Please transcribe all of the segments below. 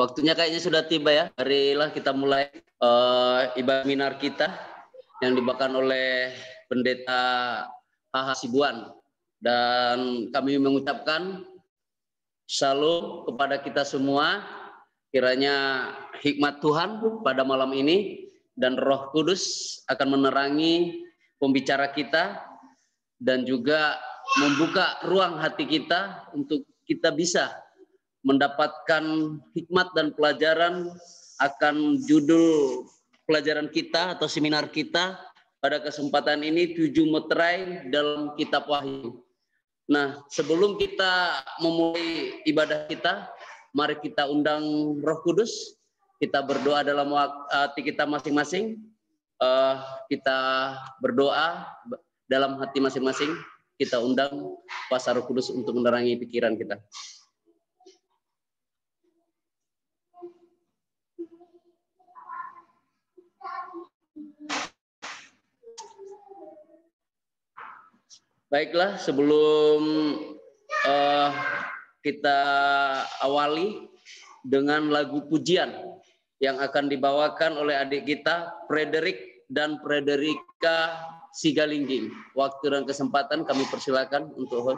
Waktunya kayaknya sudah tiba ya. Marilah kita mulai ibadah seminar kita yang dibawakan oleh Pendeta H.H. Hasibuan. Dan kami mengucapkan shalom kepada kita semua. Kiranya hikmat Tuhan pada malam ini dan Roh Kudus akan menerangi pembicara kita dan juga membuka ruang hati kita untuk kita bisa mendapatkan hikmat dan pelajaran akan judul pelajaran kita atau seminar kita pada kesempatan ini 7 meterai dalam kitab Wahyu. Nah, sebelum kita memulai ibadah kita, mari kita undang Roh Kudus. Kita berdoa dalam hati kita masing-masing. Kita berdoa dalam hati masing-masing. Kita undang kuasa Roh Kudus untuk menerangi pikiran kita. Baiklah, sebelum kita awali dengan lagu pujian yang akan dibawakan oleh adik kita, Frederick dan Frederika Sigalingging. Waktu dan kesempatan kami persilakan untuk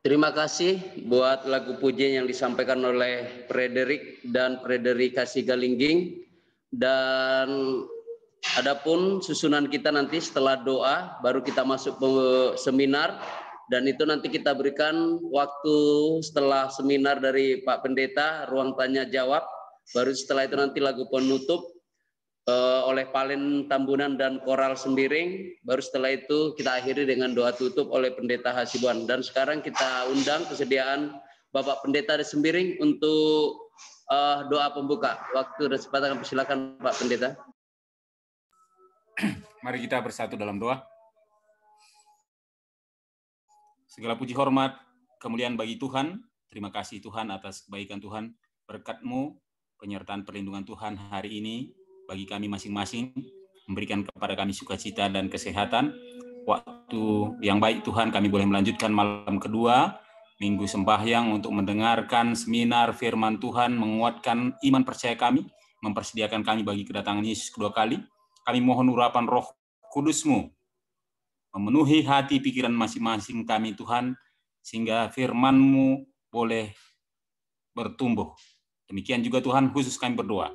terima kasih buat lagu pujian yang disampaikan oleh Frederick dan Frederika Sigalingging. Dan adapun susunan kita nanti setelah doa baru kita masuk ke seminar, dan itu nanti kita berikan waktu setelah seminar dari Pak Pendeta, ruang tanya jawab. Baru setelah itu nanti lagu penutup oleh Palen Tambunan dan Koral Sembiring. Baru setelah itu kita akhiri dengan doa tutup oleh Pendeta Hasibuan. Dan sekarang kita undang kesediaan Bapak Pendeta di Sembiring untuk doa pembuka. Waktu dan kesempatan, silakan Pak Pendeta. Mari kita bersatu dalam doa. Segala puji hormat kemuliaan bagi Tuhan. Terima kasih Tuhan atas kebaikan Tuhan, berkat-Mu, penyertaan perlindungan Tuhan hari ini bagi kami masing-masing, memberikan kepada kami sukacita dan kesehatan. Waktu yang baik Tuhan, kami boleh melanjutkan malam kedua, minggu sembahyang untuk mendengarkan seminar firman Tuhan, menguatkan iman percaya kami, mempersediakan kami bagi kedatangan Yesus kedua kali. Kami mohon urapan Roh Kudus-Mu memenuhi hati pikiran masing-masing kami Tuhan, sehingga firman-Mu boleh bertumbuh. Demikian juga Tuhan, khusus kami berdoa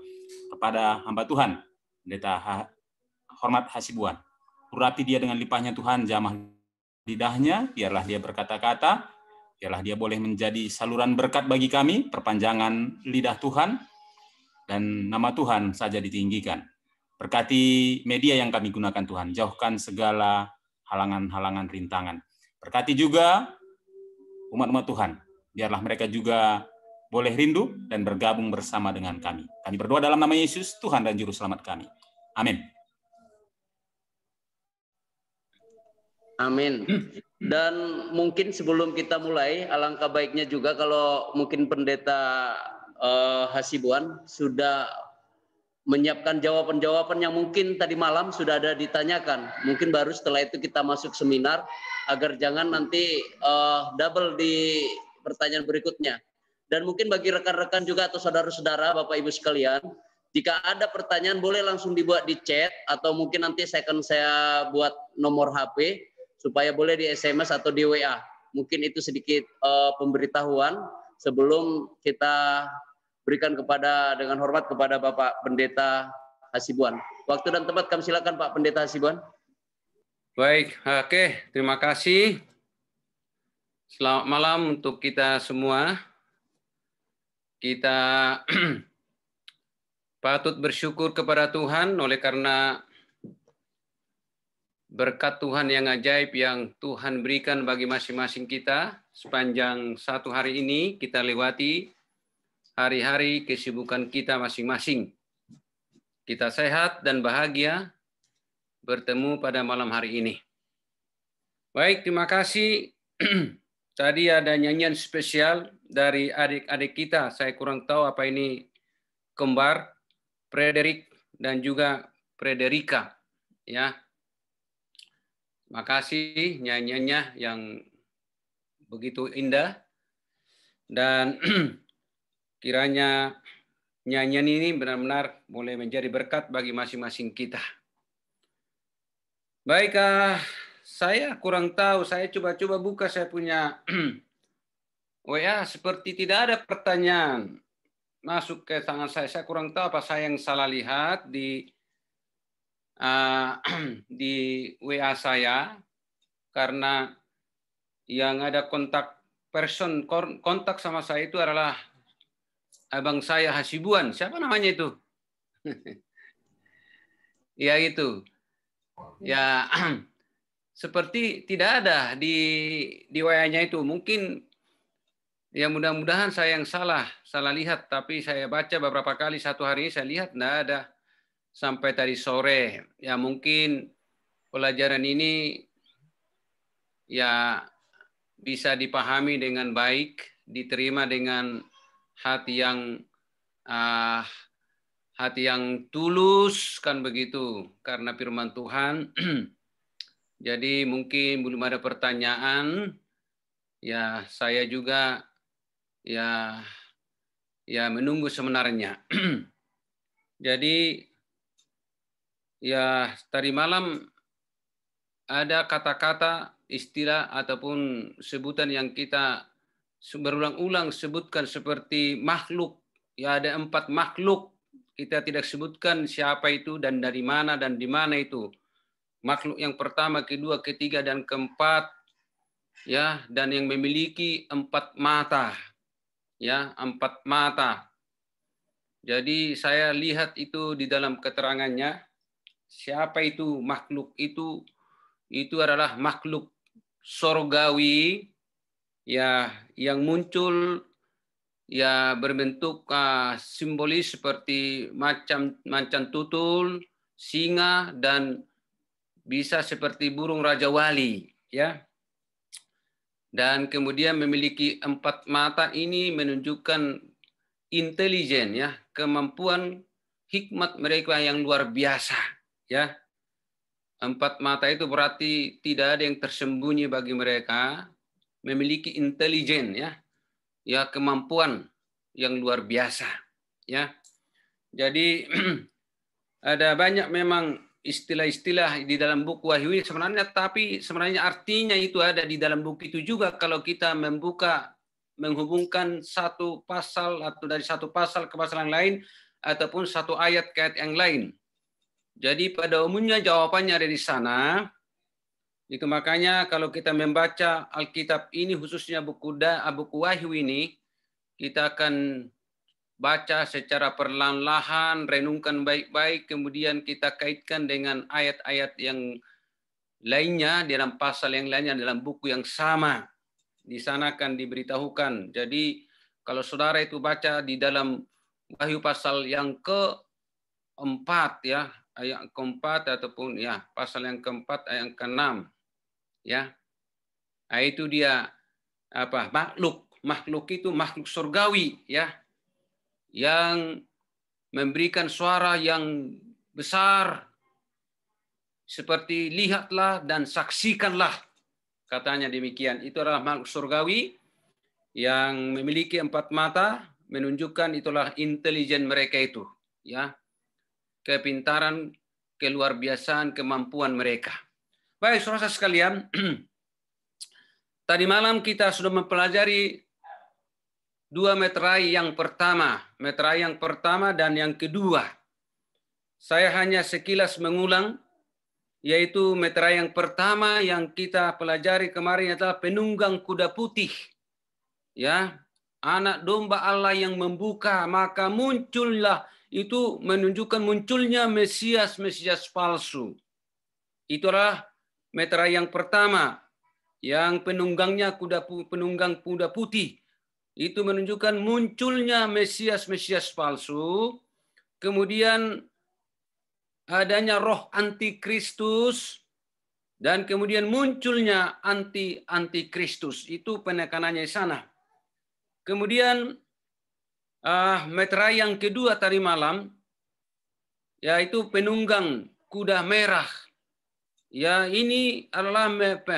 kepada hamba Tuhan, Pendeta Hormat Hasibuan. Urapi dia dengan limpahnya Tuhan, jamah lidahnya, biarlah dia berkata-kata, biarlah dia boleh menjadi saluran berkat bagi kami, perpanjangan lidah Tuhan, dan nama Tuhan saja ditinggikan. Berkati media yang kami gunakan Tuhan, jauhkan segala halangan-halangan rintangan. Berkati juga umat-umat Tuhan, biarlah mereka juga boleh rindu dan bergabung bersama dengan kami. Kami berdoa dalam nama Yesus, Tuhan dan Juru Selamat kami. Amin. Amin. Dan mungkin sebelum kita mulai, alangkah baiknya juga kalau mungkin Pendeta Hasibuan sudah menyiapkan jawaban-jawaban yang mungkin tadi malam sudah ada ditanyakan. Mungkin baru setelah itu kita masuk seminar, agar jangan nanti double di pertanyaan berikutnya. Dan mungkin bagi rekan-rekan juga atau saudara-saudara, Bapak Ibu sekalian, jika ada pertanyaan boleh langsung dibuat di chat, atau mungkin nanti saya buat nomor HP, supaya boleh di SMS atau di WA. Mungkin itu sedikit pemberitahuan sebelum kita berikan dengan hormat kepada Bapak Pendeta Hasibuan. Waktu dan tempat kami silakan Pak Pendeta Hasibuan. Baik, oke, terima kasih. Selamat malam untuk kita semua. Kita patut bersyukur kepada Tuhan oleh karena berkat Tuhan yang ajaib yang Tuhan berikan bagi masing-masing kita sepanjang satu hari ini kita lewati hari-hari kesibukan kita masing-masing. Kita sehat dan bahagia bertemu pada malam hari ini. Baik, terima kasih. Tadi ada nyanyian spesial dari adik-adik kita. Saya kurang tahu apa ini kembar, Frederick dan juga Frederica. Ya. Makasih nyanyiannya yang begitu indah dan kiranya nyanyian ini benar-benar boleh menjadi berkat bagi masing-masing kita. Baik, saya kurang tahu, saya coba-coba buka saya punya WA seperti tidak ada pertanyaan masuk ke tangan saya. Saya kurang tahu apa saya yang salah lihat di WA saya, karena yang ada kontak sama saya itu adalah abang saya Hasibuan. Siapa namanya itu? Ya itu. Ya seperti tidak ada di WA-nya itu. Mungkin ya mudah-mudahan saya yang salah lihat, tapi saya baca beberapa kali satu hari ini saya lihat tidak ada sampai tadi sore. Ya mungkin pelajaran ini ya bisa dipahami dengan baik, diterima dengan hati yang tulus, kan begitu, karena firman Tuhan. Jadi mungkin belum ada pertanyaan, ya saya juga ya menunggu sebenarnya. Jadi ya tadi malam ada kata-kata, istilah ataupun sebutan yang kita berulang-ulang sebutkan seperti makhluk. Ya ada 4 makhluk. Kita tidak sebutkan siapa itu dan dari mana dan di mana itu. Makhluk yang pertama, kedua, ketiga, dan keempat. Ya, dan yang memiliki 4 mata. Ya, 4 mata. Jadi saya lihat itu di dalam keterangannya. Siapa itu makhluk itu? Itu adalah makhluk sorgawi ya yang muncul ya berbentuk simbolis seperti macan tutul, singa, dan bisa seperti burung raja wali ya. Dan kemudian memiliki 4 mata ini menunjukkan intelijen, ya, kemampuan hikmat mereka yang luar biasa, ya. 4 mata itu berarti tidak ada yang tersembunyi bagi mereka, memiliki intelijen, ya, ya, kemampuan yang luar biasa, ya. Jadi ada banyak memang istilah-istilah di dalam buku Wahyu ini sebenarnya, tapi sebenarnya artinya itu ada di dalam buku itu juga kalau kita menghubungkan satu pasal atau dari satu pasal ke pasal yang lain ataupun satu ayat ke ayat yang lain. Jadi pada umumnya jawabannya ada di sana. Itu makanya kalau kita membaca Alkitab ini khususnya buku Wahyu ini, kita akan baca secara perlahan-lahan, renungkan baik-baik, kemudian kita kaitkan dengan ayat-ayat yang lainnya dalam pasal yang lainnya dalam buku yang sama. Di sana akan diberitahukan. Jadi kalau saudara itu baca di dalam Wahyu pasal yang keempat, ya, ayat keempat ataupun ya pasal yang keempat ayat yang keenam, ya, nah, itu dia apa, makhluk itu makhluk surgawi, ya, yang memberikan suara yang besar seperti lihatlah dan saksikanlah, katanya demikian. Itu adalah makhluk surgawi yang memiliki 4 mata, menunjukkan itulah intelijen mereka itu, ya, kepintaran, keluarbiasaan, kemampuan mereka. Baik, saudara sekalian, tadi malam kita sudah mempelajari 2 meterai yang pertama, dan yang kedua. Saya hanya sekilas mengulang, yaitu meterai yang pertama yang kita pelajari kemarin adalah penunggang kuda putih. Ya, anak domba Allah yang membuka, maka muncullah, itu menunjukkan munculnya Mesias palsu. Itulah meterai yang pertama, yang penunggang kuda putih. Itu menunjukkan munculnya Mesias palsu. Kemudian adanya roh antikristus. Dan kemudian munculnya antikristus. Itu penekanannya di sana. Kemudian meterai yang kedua tadi malam, yaitu penunggang kuda merah. Ya, ini adalah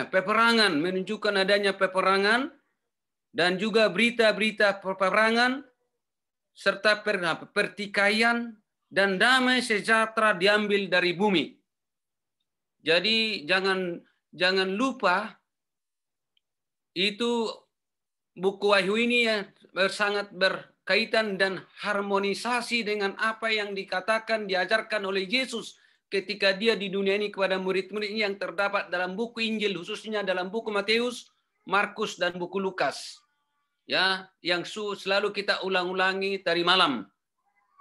peperangan, menunjukkan adanya peperangan. Dan juga berita-berita peperangan serta pertikaian dan damai sejahtera diambil dari bumi. Jadi jangan lupa, itu buku Wahyu ini ya sangat berkaitan dan harmonisasi dengan apa yang dikatakan, diajarkan oleh Yesus ketika dia di dunia ini kepada murid-muridnya yang terdapat dalam buku Injil, khususnya dalam buku Matius, Markus, dan buku Lukas. Ya, yang selalu kita ulang-ulangi tadi malam.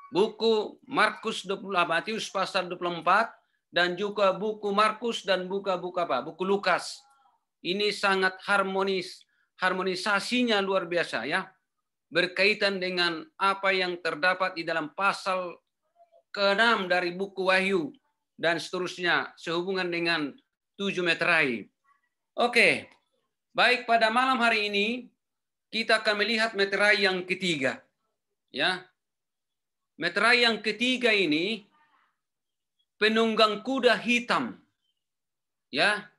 Buku Markus 28, Matius pasal 24, dan juga buku Markus dan buku Lukas. Ini sangat harmonisasinya luar biasa, ya. Berkaitan dengan apa yang terdapat di dalam pasal ke-6 dari buku Wahyu dan seterusnya sehubungan dengan 7 meterai. Oke. Baik, pada malam hari ini kita akan melihat meterai yang ketiga. Ya. Meterai yang ketiga ini penunggang kuda hitam. Ya.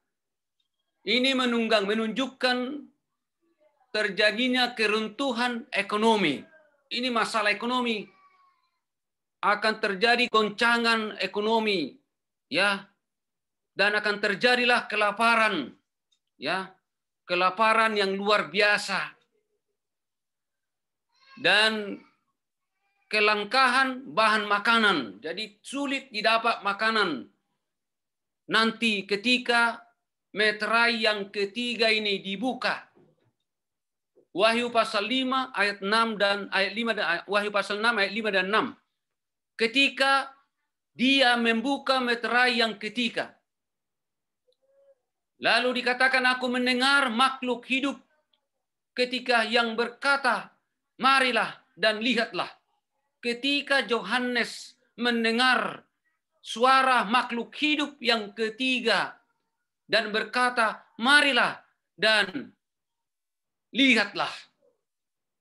Ini menunjukkan terjadinya keruntuhan ekonomi. Ini masalah ekonomi. Akan terjadi goncangan ekonomi, ya. Dan akan terjadilah kelaparan, ya. Kelaparan yang luar biasa. Dan kelangkaan bahan makanan. Jadi sulit didapat makanan. Nanti ketika meterai yang ketiga ini dibuka. Wahyu pasal 5 ayat 6 dan ayat 5 dan Wahyu pasal 6 ayat 5 dan 6. Ketika dia membuka meterai yang ketiga. Lalu dikatakan aku mendengar makhluk hidup ketika yang berkata, marilah dan lihatlah. Ketika Yohanes mendengar suara makhluk hidup yang ketiga dan berkata, marilah dan lihatlah.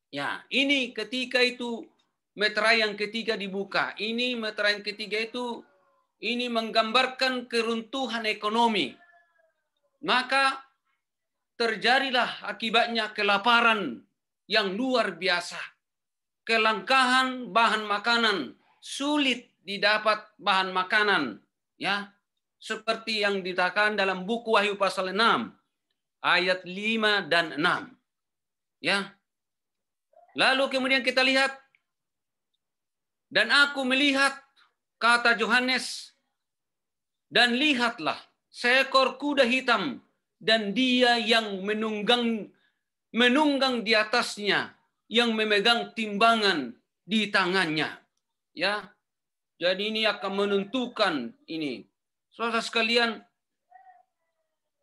Ya, ini ketika itu meterai yang ketiga dibuka. Ini meterai yang ketiga itu ini menggambarkan keruntuhan ekonomi. Maka terjadilah akibatnya kelaparan yang luar biasa. Kelangkaan bahan makanan, sulit didapat bahan makanan, ya. Seperti yang dikatakan dalam buku Wahyu pasal 6 ayat 5 dan 6. Ya. Lalu kemudian kita lihat, dan aku melihat, kata Yohanes, dan lihatlah seekor kuda hitam dan dia yang menunggang di atasnya, yang memegang timbangan di tangannya. Ya. Jadi ini akan menentukan ini. Saudara sekalian,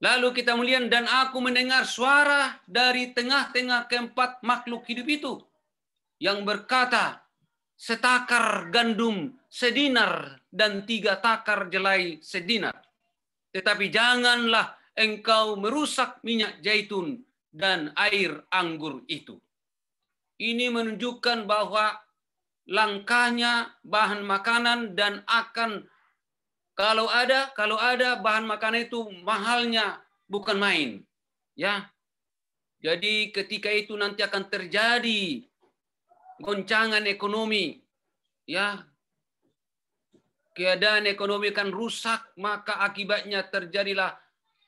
lalu kita melihat, dan aku mendengar suara dari tengah-tengah keempat makhluk hidup itu yang berkata, setakar gandum sedinar dan 3 takar jelai sedinar. Tetapi janganlah engkau merusak minyak zaitun dan air anggur itu. Ini menunjukkan bahwa langkahnya bahan makanan dan akan kalau ada bahan makanan itu mahalnya bukan main, ya. Jadi ketika itu nanti akan terjadi goncangan ekonomi, ya. Keadaan ekonomi akan rusak, maka akibatnya terjadilah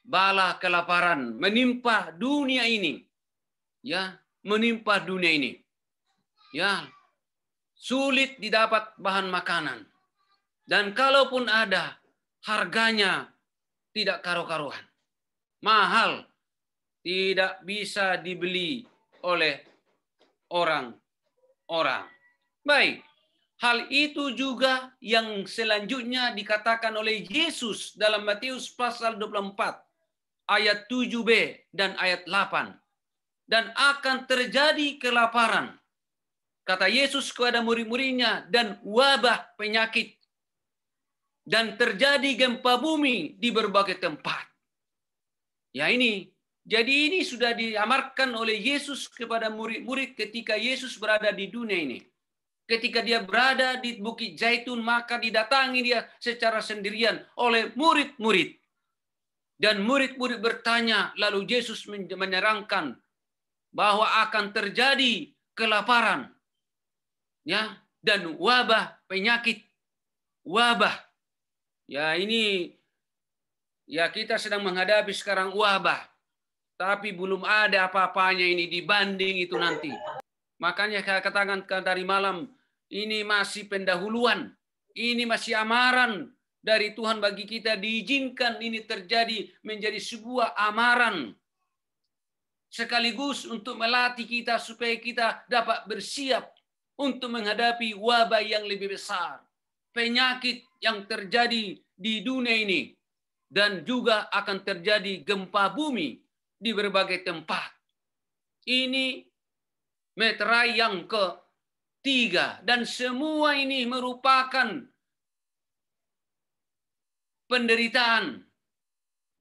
bala kelaparan menimpa dunia ini, ya, menimpa dunia ini, ya. Sulit didapat bahan makanan. Dan kalaupun ada, harganya tidak karu-karuan. Mahal. Tidak bisa dibeli oleh orang-orang. Baik. Hal itu juga yang selanjutnya dikatakan oleh Yesus dalam Matius pasal 24. Ayat 7b dan ayat 8. Dan akan terjadi kelaparan. Kata Yesus kepada murid-muridnya, dan wabah penyakit. Dan terjadi gempa bumi di berbagai tempat. Ya ini, jadi ini sudah diamarkan oleh Yesus kepada murid-murid ketika Yesus berada di dunia ini. Ketika dia berada di Bukit Zaitun, maka didatangi dia secara sendirian oleh murid-murid. Dan murid-murid bertanya, lalu Yesus menerangkan bahwa akan terjadi kelaparan, ya, dan wabah penyakit, wabah. Ya ini, ya kita sedang menghadapi sekarang wabah. Tapi belum ada apa-apanya ini dibanding itu nanti. Makanya saya katakan dari malam, ini masih pendahuluan. Ini masih amaran dari Tuhan bagi kita. Diizinkan ini terjadi menjadi sebuah amaran. Sekaligus untuk melatih kita supaya kita dapat bersiap untuk menghadapi wabah yang lebih besar. Penyakit yang terjadi di dunia ini. Dan juga akan terjadi gempa bumi di berbagai tempat. Ini meterai yang ketiga. Dan semua ini merupakan penderitaan.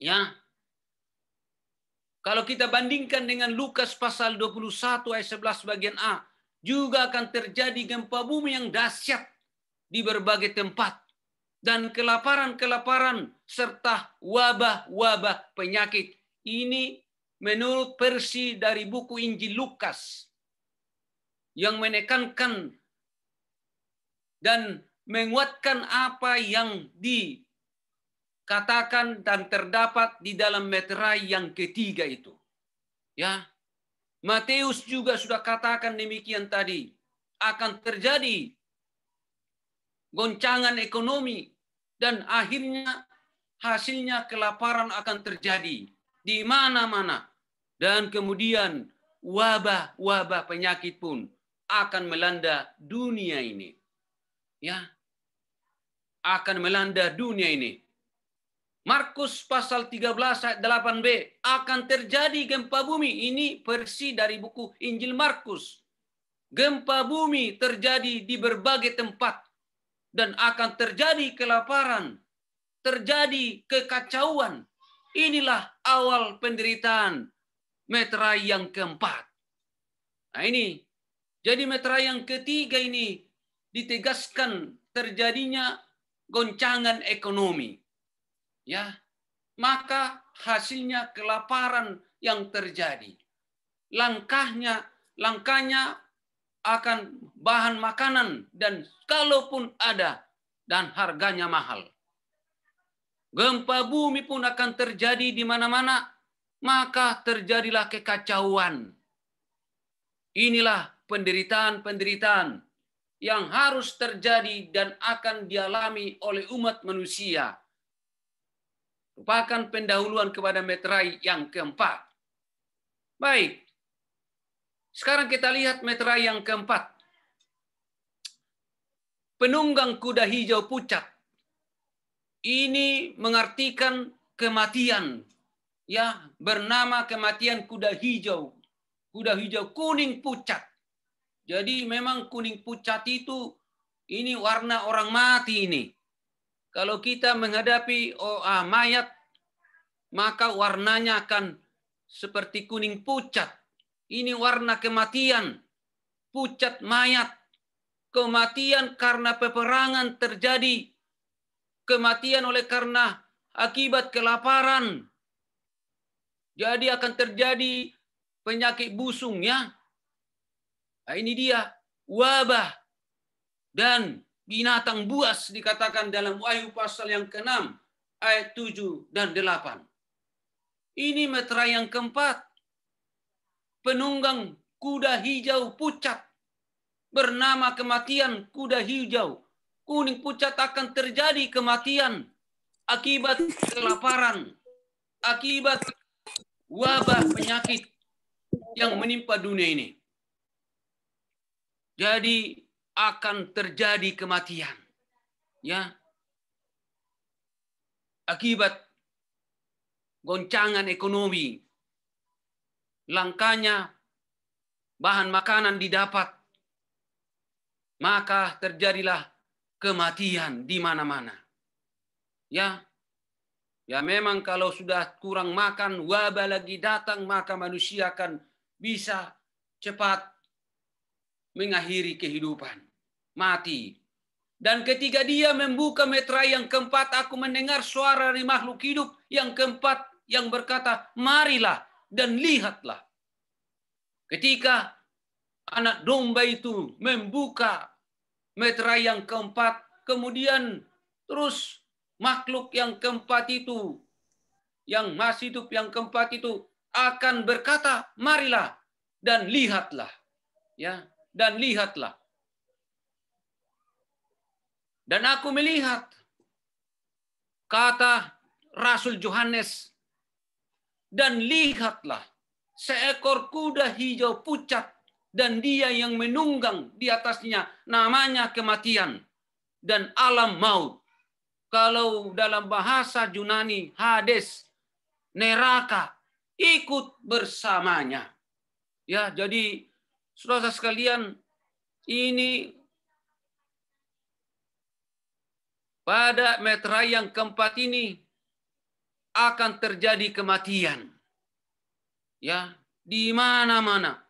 Ya. Kalau kita bandingkan dengan Lukas pasal 21 ayat 11 bagian A. Juga akan terjadi gempa bumi yang dahsyat di berbagai tempat. Dan kelaparan-kelaparan serta wabah-wabah penyakit. Ini menurut versi dari buku Injil Lukas. Yang menekankan dan menguatkan apa yang dikatakan dan terdapat di dalam meterai yang ketiga itu. Ya. Matius juga sudah katakan demikian tadi. Akan terjadi goncangan ekonomi dan akhirnya hasilnya kelaparan akan terjadi di mana-mana. Dan kemudian wabah-wabah penyakit pun akan melanda dunia ini. Ya. Akan melanda dunia ini. Markus pasal 13 ayat 8b, akan terjadi gempa bumi. Ini versi dari buku Injil Markus. Gempa bumi terjadi di berbagai tempat. Dan akan terjadi kelaparan. Terjadi kekacauan. Inilah awal penderitaan meterai yang keempat. Nah ini, jadi meterai yang ketiga ini ditegaskan terjadinya goncangan ekonomi. Ya, maka hasilnya kelaparan yang terjadi. Langkahnya akan bahan makanan dan kalaupun ada dan harganya mahal. Gempa bumi pun akan terjadi di mana-mana, maka terjadilah kekacauan. Inilah penderitaan-penderitaan yang harus terjadi dan akan dialami oleh umat manusia. Merupakan pendahuluan kepada meterai yang keempat. Baik. Sekarang kita lihat meterai yang keempat. Penunggang kuda hijau pucat. Ini mengartikan kematian. Ya, bernama kematian kuda hijau. Kuda hijau kuning pucat. Jadi memang kuning pucat itu ini warna orang mati ini. Kalau kita menghadapi mayat, maka warnanya akan seperti kuning pucat. Ini warna kematian, pucat mayat. Kematian karena peperangan terjadi. Kematian oleh karena akibat kelaparan. Jadi akan terjadi penyakit busung ya. Nah, ini dia wabah dan binatang buas dikatakan dalam Wahyu pasal yang ke-6 ayat 7 dan 8. Ini meterai yang keempat. Penunggang kuda hijau pucat bernama kematian kuda hijau kuning pucat akan terjadi kematian akibat kelaparan, akibat wabah penyakit yang menimpa dunia ini. Jadi akan terjadi kematian. Ya. Akibat goncangan ekonomi. Langkanya bahan makanan didapat. Maka terjadilah kematian di mana-mana. Ya. Ya memang kalau sudah kurang makan, wabah lagi datang, maka manusia akan bisa cepat mengakhiri kehidupan. Mati. Dan ketika dia membuka meterai yang keempat, aku mendengar suara dari makhluk hidup yang keempat yang berkata, marilah dan lihatlah. Ketika anak domba itu membuka meterai yang keempat, kemudian terus makhluk yang keempat itu, yang masih hidup yang keempat itu akan berkata, marilah dan lihatlah. Ya, dan lihatlah. Dan aku melihat, kata Rasul Yohanes, dan lihatlah seekor kuda hijau pucat dan dia yang menunggang di atasnya namanya kematian dan alam maut. Kalau dalam bahasa Yunani Hades, neraka ikut bersamanya. Ya, jadi saudara sekalian, ini pada meterai yang keempat ini akan terjadi kematian. Ya, di mana-mana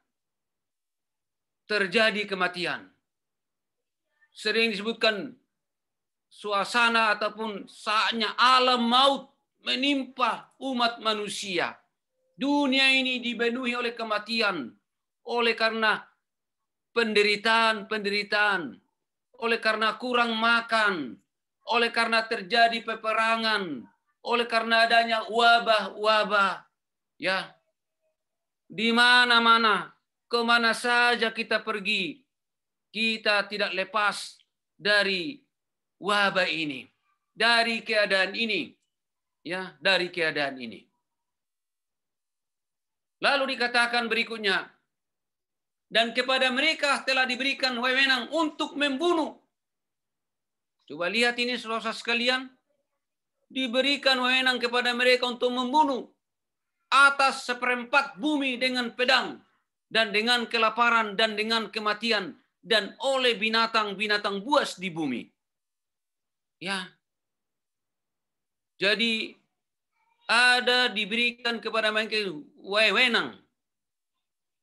terjadi kematian. Sering disebutkan suasana ataupun saatnya alam maut menimpa umat manusia. Dunia ini dipenuhi oleh kematian, oleh karena penderitaan, oleh karena kurang makan, oleh karena terjadi peperangan, oleh karena adanya wabah-wabah, ya, di mana-mana, kemana saja kita pergi, kita tidak lepas dari wabah ini, dari keadaan ini, ya, dari keadaan ini. Lalu dikatakan berikutnya, dan kepada mereka telah diberikan wewenang untuk membunuh. Coba lihat ini saudara sekalian. Diberikan wewenang kepada mereka untuk membunuh atas seperempat bumi dengan pedang dan dengan kelaparan dan dengan kematian dan oleh binatang-binatang buas di bumi. Ya. Jadi ada diberikan kepada mereka wewenang.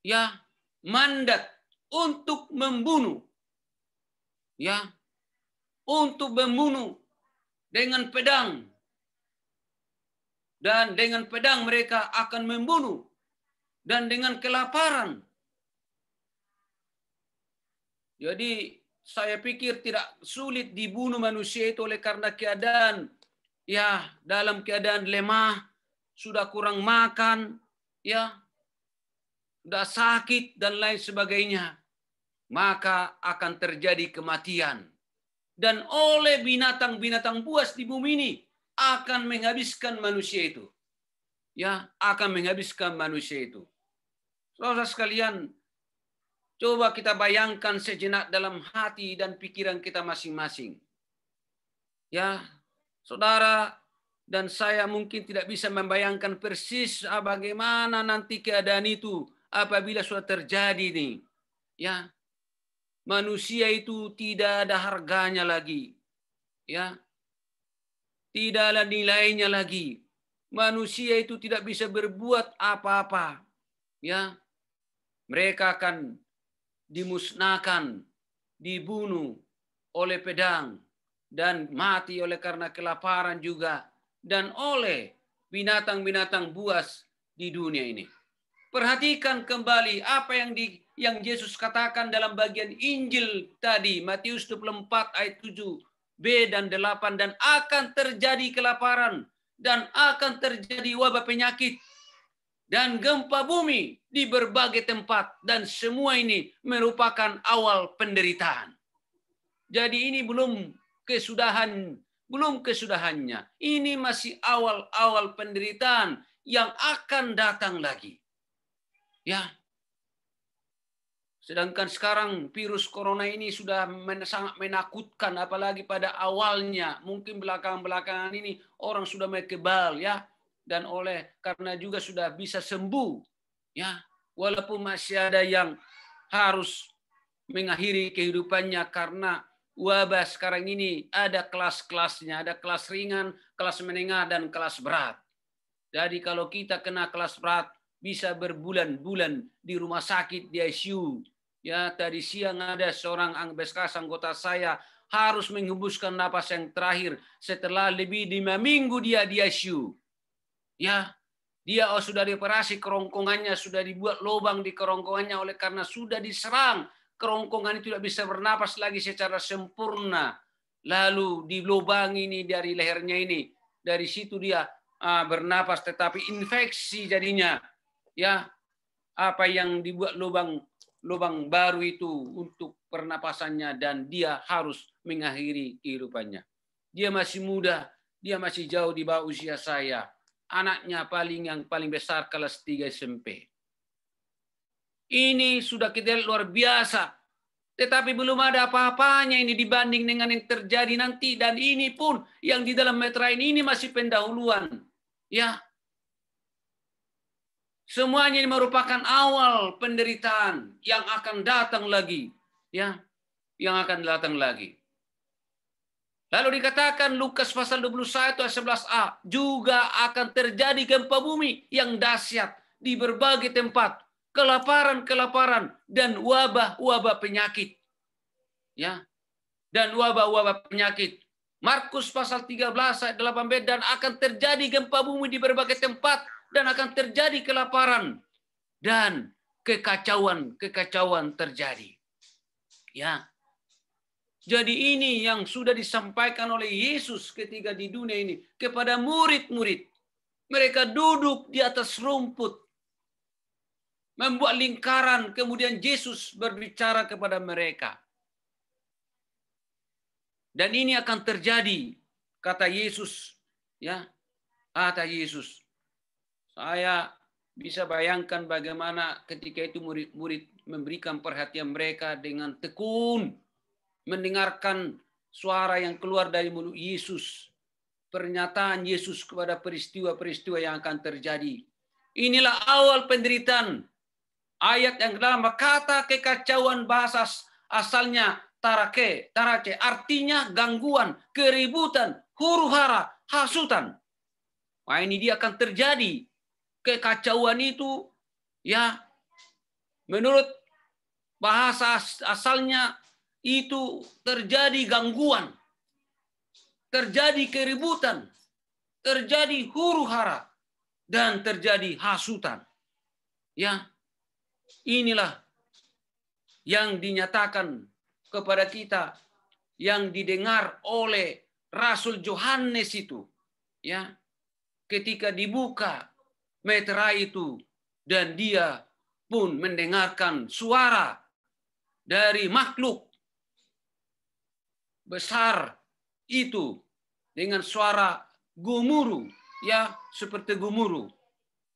Ya, mandat untuk membunuh. Ya, untuk membunuh dengan pedang. Dan dengan pedang mereka akan membunuh. Dan dengan kelaparan. Jadi saya pikir tidak sulit dibunuh manusia itu oleh karena keadaan, ya, dalam keadaan lemah, sudah kurang makan, ya, sudah sakit dan lain sebagainya. Maka akan terjadi kematian. Dan oleh binatang-binatang buas di bumi ini akan menghabiskan manusia itu. Ya, akan menghabiskan manusia itu. Saudara sekalian, coba kita bayangkan sejenak dalam hati dan pikiran kita masing-masing. Ya, saudara dan saya mungkin tidak bisa membayangkan persis bagaimana nanti keadaan itu apabila sudah terjadi nih. Ya, manusia itu tidak ada harganya lagi. Ya, tidak ada nilainya lagi. Manusia itu tidak bisa berbuat apa-apa. Ya, mereka akan dimusnahkan, dibunuh oleh pedang, dan mati oleh karena kelaparan juga, dan oleh binatang-binatang buas di dunia ini. Perhatikan kembali apa yang Yesus katakan dalam bagian Injil tadi, Matius 24 ayat 7b dan 8, dan akan terjadi kelaparan, dan akan terjadi wabah penyakit, dan gempa bumi di berbagai tempat, dan semua ini merupakan awal penderitaan. Jadi ini belum kesudahannya. Ini masih awal-awal penderitaan yang akan datang lagi. Ya. Sedangkan sekarang virus corona ini sudah sangat menakutkan, apalagi pada awalnya. Mungkin belakangan ini orang sudah mulai kebal, ya. Dan karena juga sudah bisa sembuh, ya, walaupun masih ada yang harus mengakhiri kehidupannya karena wabah sekarang ini. Ada kelas-kelasnya, ada kelas ringan, kelas menengah, dan kelas berat. Jadi kalau kita kena kelas berat, bisa berbulan-bulan di rumah sakit, di ICU. Ya, tadi siang ada seorang bekas anggota saya harus menghembuskan napas yang terakhir setelah lebih 5 minggu dia di ICU. Ya, dia sudah dioperasi kerongkongannya, sudah dibuat lubang di kerongkongannya oleh karena sudah diserang. Kerongkongan itu tidak bisa bernapas lagi secara sempurna. Lalu di lubang ini dari lehernya ini, dari situ dia bernapas, tetapi infeksi jadinya. Ya, apa yang dibuat lubang baru itu untuk pernapasannya, dan dia harus mengakhiri kehidupannya. Dia masih muda, dia masih jauh di bawah usia saya. Anaknya yang paling besar kelas 3 SMP. Ini sudah kita lihat luar biasa. Tetapi belum ada apa-apanya ini dibanding dengan yang terjadi nanti. Dan ini pun yang di dalam meterai ini masih pendahuluan. Ya. Semuanya ini merupakan awal penderitaan yang akan datang lagi. Ya. Yang akan datang lagi. Lalu dikatakan Lukas pasal 21 ayat 11a, juga akan terjadi gempa bumi yang dahsyat di berbagai tempat, kelaparan dan wabah-wabah penyakit. Ya. Dan wabah-wabah penyakit. Markus pasal 13 ayat 8b, dan akan terjadi gempa bumi di berbagai tempat, dan akan terjadi kelaparan dan kekacauan terjadi. Ya. Jadi ini yang sudah disampaikan oleh Yesus ketika di dunia ini kepada murid-murid. Mereka duduk di atas rumput, membuat lingkaran, kemudian Yesus berbicara kepada mereka. Dan ini akan terjadi, kata Yesus. Ya, kata Yesus. Saya bisa bayangkan bagaimana ketika itu murid-murid memberikan perhatian mereka dengan tekun, mendengarkan suara yang keluar dari mulut Yesus. Pernyataan Yesus kepada peristiwa-peristiwa yang akan terjadi. Inilah awal penderitaan. Ayat yang dalam kata kekacauan bahasa asalnya tarake, artinya gangguan, keributan, huru-hara, hasutan. Wah, ini dia akan terjadi. Kekacauan itu, ya, menurut bahasa asalnya itu terjadi gangguan, terjadi keributan, terjadi huru-hara, dan terjadi hasutan. Ya, inilah yang dinyatakan kepada kita, yang didengar oleh Rasul Yohanes itu, ya, ketika dibuka meterai itu, dan dia pun mendengarkan suara dari makhluk besar itu dengan suara gemuruh, ya, seperti gemuruh.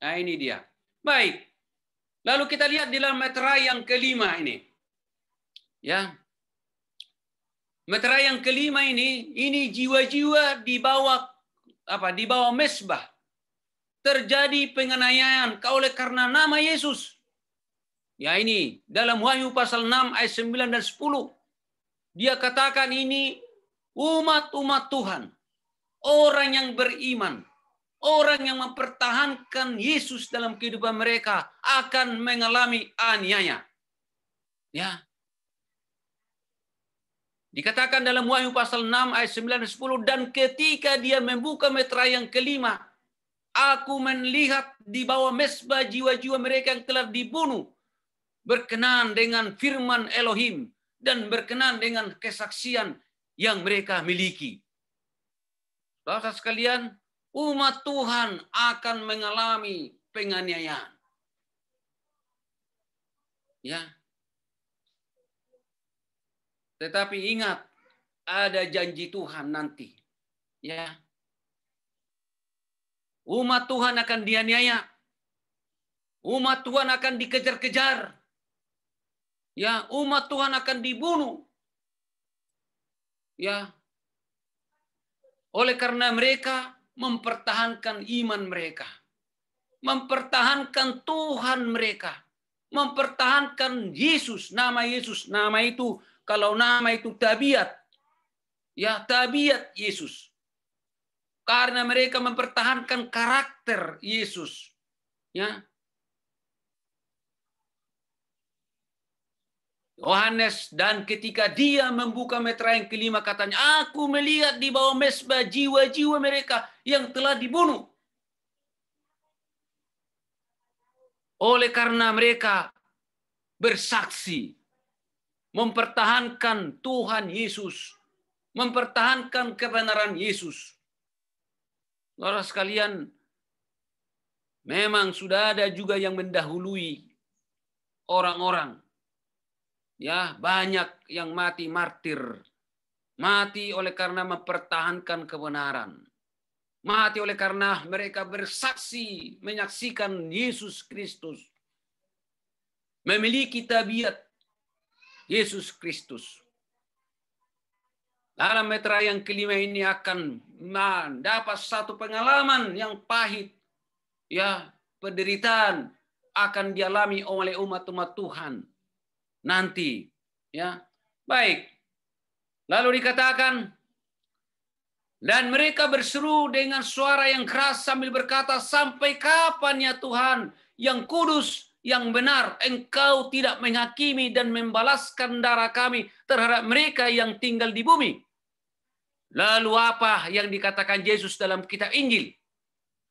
Nah, ini dia. Baik. Lalu kita lihat di dalam meterai yang kelima ini. Ya. Meterai yang kelima ini jiwa-jiwa di bawah mesbah. Terjadi penganiayaan oleh karena nama Yesus. Ya, ini dalam Wahyu pasal 6 ayat 9 dan 10. Dia katakan ini umat-umat Tuhan, orang yang beriman, orang yang mempertahankan Yesus dalam kehidupan mereka akan mengalami aniaya. Ya. Dikatakan dalam Wahyu pasal 6 ayat 9 dan 10, dan ketika dia membuka meterai yang kelima, aku melihat di bawah mesbah jiwa-jiwa mereka yang telah dibunuh, berkenan dengan firman Elohim dan berkenan dengan kesaksian yang mereka miliki. Saudara sekalian, umat Tuhan akan mengalami penganiayaan. Ya. Tetapi ingat, ada janji Tuhan nanti. Ya. Umat Tuhan akan dianiaya. Umat Tuhan akan dikejar-kejar. Ya, umat Tuhan akan dibunuh. Ya. Oleh karena mereka mempertahankan iman mereka. Mempertahankan Tuhan mereka. Mempertahankan Yesus, nama Yesus. Nama itu, kalau nama itu tabiat. Ya, tabiat Yesus. Karena mereka mempertahankan karakter Yesus. Ya. Yohanes, dan ketika dia membuka meterai yang kelima, katanya, aku melihat di bawah mesbah jiwa-jiwa mereka yang telah dibunuh. Oleh karena mereka bersaksi, mempertahankan Tuhan Yesus, mempertahankan kebenaran Yesus. Saudara sekalian, memang sudah ada juga yang mendahului orang-orang. Ya, banyak yang mati martir. Mati oleh karena mempertahankan kebenaran. Mati oleh karena mereka bersaksi, menyaksikan Yesus Kristus. Memiliki tabiat Yesus Kristus. Dalam meterai yang kelima ini akan mendapat satu pengalaman yang pahit. Ya, penderitaan akan dialami oleh umat-umat Tuhan nanti. Ya, baik. Lalu dikatakan, dan mereka berseru dengan suara yang keras sambil berkata, sampai kapan ya Tuhan yang kudus, yang benar, Engkau tidak menghakimi dan membalaskan darah kami terhadap mereka yang tinggal di bumi? Lalu apa yang dikatakan Yesus dalam kitab Injil?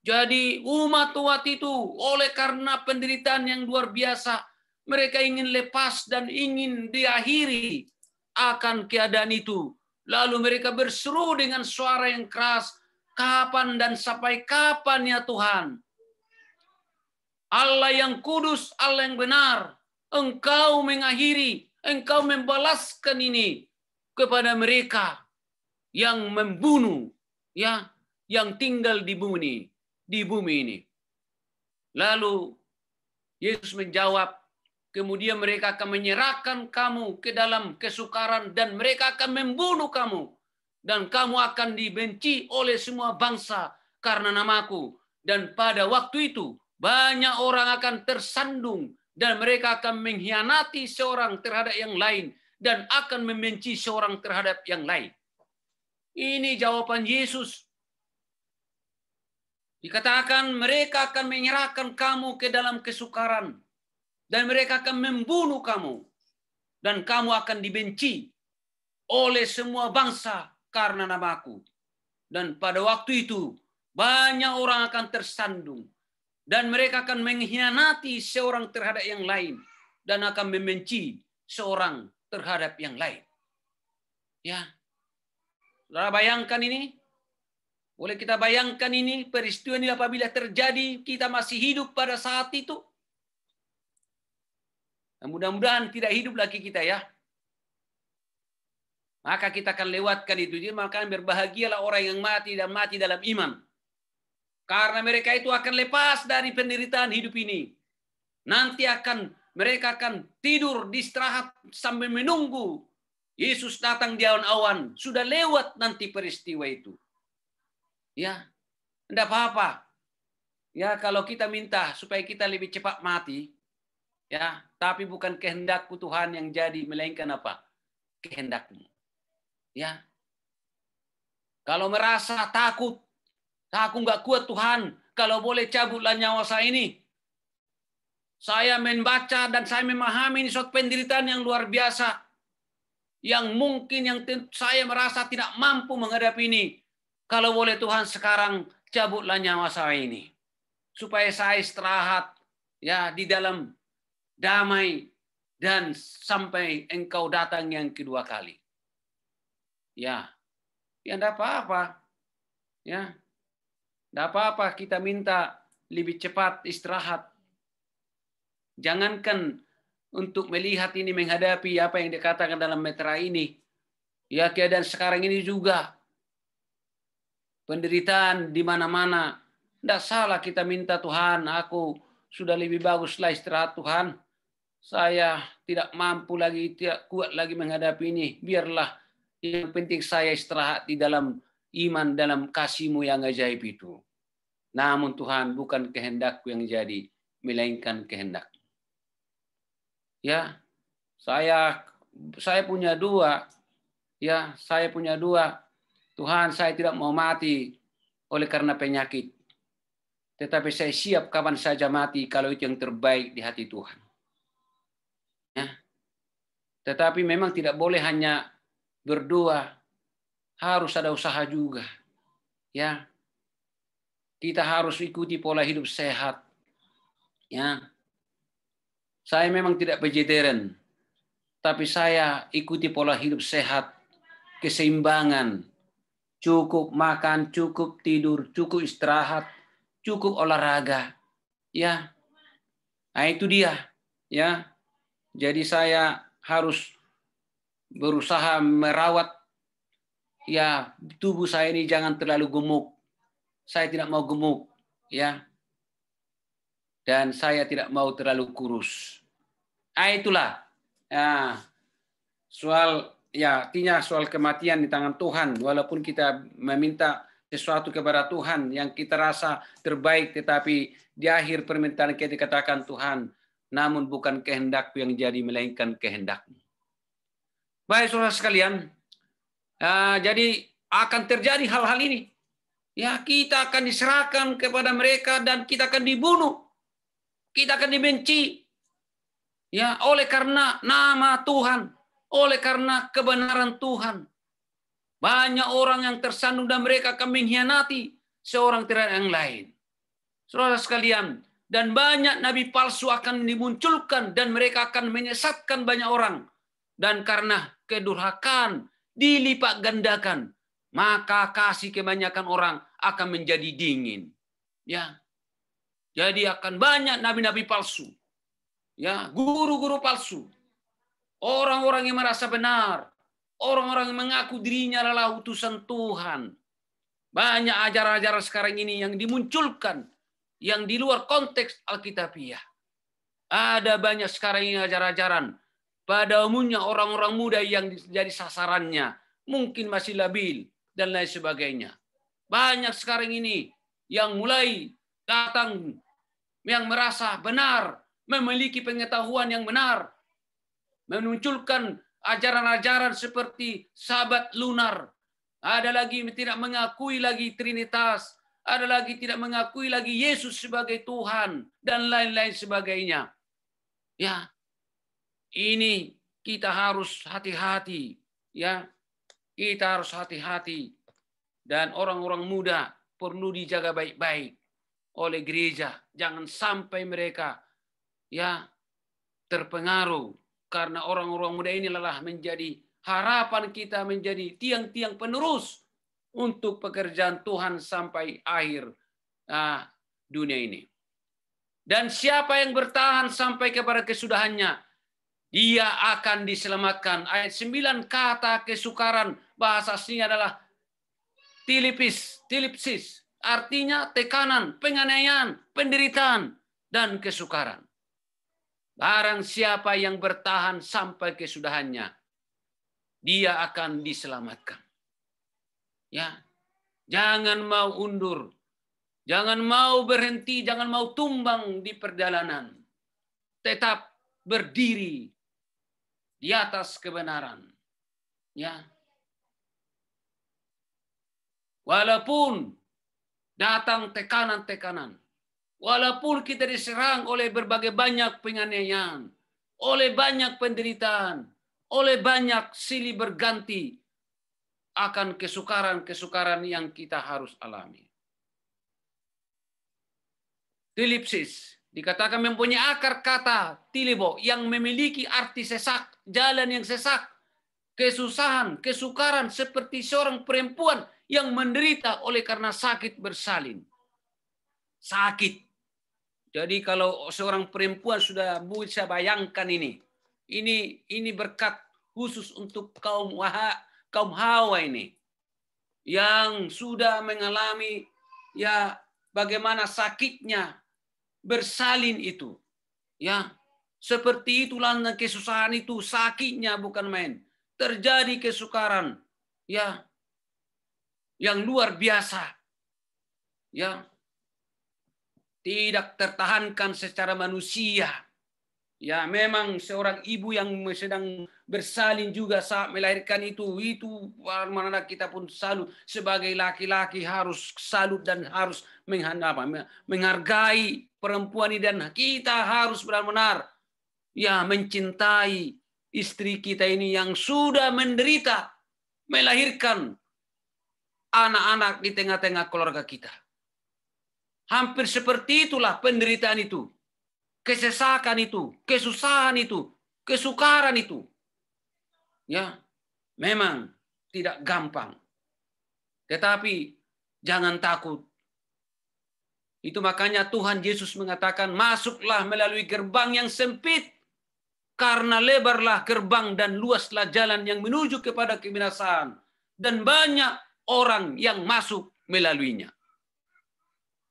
Jadi umat-umat itu oleh karena penderitaan yang luar biasa, mereka ingin lepas dan ingin diakhiri akan keadaan itu. Lalu mereka berseru dengan suara yang keras, kapan dan sampai kapan ya Tuhan? Allah yang kudus, Allah yang benar, Engkau mengakhiri, Engkau membalaskan ini kepada mereka yang membunuh, ya, yang tinggal di bumi ini. Lalu Yesus menjawab, kemudian mereka akan menyerahkan kamu ke dalam kesukaran dan mereka akan membunuh kamu. Dan kamu akan dibenci oleh semua bangsa karena namaku. Dan pada waktu itu banyak orang akan tersandung dan mereka akan mengkhianati seorang terhadap yang lain dan akan membenci seorang terhadap yang lain. Ini jawaban Yesus. Dikatakan mereka akan menyerahkan kamu ke dalam kesukaran. Dan mereka akan membunuh kamu. dan kamu akan dibenci oleh semua bangsa karena namaku. Dan pada waktu itu banyak orang akan tersandung dan mereka akan mengkhianati seorang terhadap yang lain dan akan membenci seorang terhadap yang lain. Ya, saudara bayangkan ini. Boleh kita bayangkan ini, peristiwa ini apabila terjadi, kita masih hidup pada saat itu. Dan mudah-mudahan tidak hidup lagi kita ya. Maka kita akan lewatkan itu. Jadi maka berbahagialah orang yang mati dan mati dalam iman. Karena mereka itu akan lepas dari penderitaan hidup ini. Nanti mereka akan tidur di istirahat sambil menunggu Yesus datang di awan-awan. Sudah lewat nanti peristiwa itu. Ya, tidak apa-apa. Ya, kalau kita minta supaya kita lebih cepat mati, ya, tapi bukan kehendakku Tuhan yang jadi, melainkan apa? Kehendakmu. Ya. Kalau merasa takut, aku nggak kuat Tuhan, kalau boleh cabutlah nyawa saya ini. Saya membaca dan saya memahami ini suatu penderitaan yang luar biasa. Yang mungkin saya merasa tidak mampu menghadapi ini. Kalau boleh Tuhan sekarang cabutlah nyawa saya ini. Supaya saya istirahat ya di dalam damai dan sampai engkau datang yang kedua kali. Ya. Ya enggak apa-apa. Ya. Enggak apa-apa kita minta lebih cepat istirahat. Jangankan untuk melihat ini menghadapi apa yang dikatakan dalam metra ini. Ya keadaan sekarang ini juga. Penderitaan di mana-mana. Tidak salah kita minta Tuhan, aku sudah lebih baguslah istirahat Tuhan. Saya tidak mampu lagi, tidak kuat lagi menghadapi ini. Biarlah yang penting saya istirahat di dalam iman, dalam kasih-Mu yang ajaib itu. Namun Tuhan bukan kehendakku yang jadi, melainkan kehendak. Ya, saya punya dua. Ya, saya punya dua. Tuhan, saya tidak mau mati oleh karena penyakit. Tetapi saya siap kapan saja mati kalau itu yang terbaik di hati Tuhan. Ya. Tetapi memang tidak boleh hanya berdoa. Harus ada usaha juga. Ya. Kita harus ikuti pola hidup sehat. Ya. Saya memang tidak vegetarian. Tapi saya ikuti pola hidup sehat. Keseimbangan. Cukup makan, cukup tidur, cukup istirahat, cukup olahraga. Ya. Nah, itu dia, ya. Jadi saya harus berusaha merawat ya tubuh saya ini jangan terlalu gemuk. Saya tidak mau gemuk, ya. Dan saya tidak mau terlalu kurus. Nah, itulah. Ya, artinya soal kematian di tangan Tuhan, walaupun kita meminta sesuatu kepada Tuhan yang kita rasa terbaik, tetapi di akhir permintaan kita dikatakan Tuhan, namun bukan kehendakku yang jadi, melainkan kehendak-Mu. Baik saudara sekalian, jadi akan terjadi hal-hal ini. Ya, kita akan diserahkan kepada mereka dan kita akan dibunuh. Kita akan dibenci. Ya, oleh karena nama Tuhan. Oleh karena kebenaran Tuhan. Banyak orang yang tersandung dan mereka akan mengkhianati seorang terhadap yang lain. Saudara sekalian, dan banyak nabi palsu akan dimunculkan dan mereka akan menyesatkan banyak orang. Dan karena kedurhakaan dilipat gandakan, maka kasih kebanyakan orang akan menjadi dingin. Ya. Jadi akan banyak nabi-nabi palsu. Ya, guru-guru palsu. Orang-orang yang merasa benar, orang-orang yang mengaku dirinya adalah utusan Tuhan. Banyak ajaran-ajaran sekarang ini yang dimunculkan, yang di luar konteks Alkitabiah. Ada banyak sekarang ini ajaran-ajaran. Pada umumnya orang-orang muda yang jadi sasarannya, mungkin masih labil, dan lain sebagainya. Banyak sekarang ini yang mulai datang, yang merasa benar, memiliki pengetahuan yang benar, memunculkan ajaran-ajaran seperti sabat lunar. Ada lagi tidak mengakui lagi Trinitas. Ada lagi tidak mengakui lagi Yesus sebagai Tuhan. Dan lain-lain sebagainya. Ya, ini kita harus hati-hati, ya. Kita harus hati-hati, dan orang-orang muda perlu dijaga baik-baik oleh gereja. Jangan sampai mereka ya terpengaruh, karena orang-orang muda ini adalah menjadi harapan kita, menjadi tiang-tiang penerus untuk pekerjaan Tuhan sampai akhir dunia ini. Dan siapa yang bertahan sampai kepada kesudahannya, dia akan diselamatkan. Ayat 9 kata kesukaran, bahasa aslinya adalah tilipsis. Artinya tekanan, penganiayaan, penderitaan, dan kesukaran. Barang siapa yang bertahan sampai kesudahannya, dia akan diselamatkan. Ya, jangan mau undur. Jangan mau berhenti, jangan mau tumbang di perjalanan. Tetap berdiri di atas kebenaran. Ya. Walaupun datang tekanan-tekanan, walaupun kita diserang oleh berbagai banyak penganiayaan, oleh banyak penderitaan, oleh banyak silih berganti, akan kesukaran-kesukaran yang kita harus alami. Tilipsis dikatakan mempunyai akar kata tilibo yang memiliki arti sesak, jalan yang sesak, kesusahan, kesukaran, seperti seorang perempuan yang menderita oleh karena sakit bersalin. Sakit. Jadi kalau seorang perempuan sudah bisa bayangkan ini berkat khusus untuk kaum Hawa ini yang sudah mengalami ya bagaimana sakitnya bersalin itu. Ya, seperti itulah kesusahan itu, sakitnya bukan main. Terjadi kesukaran ya yang luar biasa. Ya. Tidak tertahankan secara manusia. Ya, memang seorang ibu yang sedang bersalin juga saat melahirkan itu mana kita pun salut, sebagai laki-laki harus salut dan harus menghargai perempuan ini, dan kita harus benar-benar ya mencintai istri kita ini yang sudah menderita melahirkan anak-anak di tengah-tengah keluarga kita. Hampir seperti itulah penderitaan itu. Kesesakan itu, kesusahan itu, kesukaran itu. Ya, memang tidak gampang. Tetapi jangan takut. Itu makanya Tuhan Yesus mengatakan, masuklah melalui gerbang yang sempit, karena lebarlah gerbang dan luaslah jalan yang menuju kepada kebinasaan, dan banyak orang yang masuk melaluinya.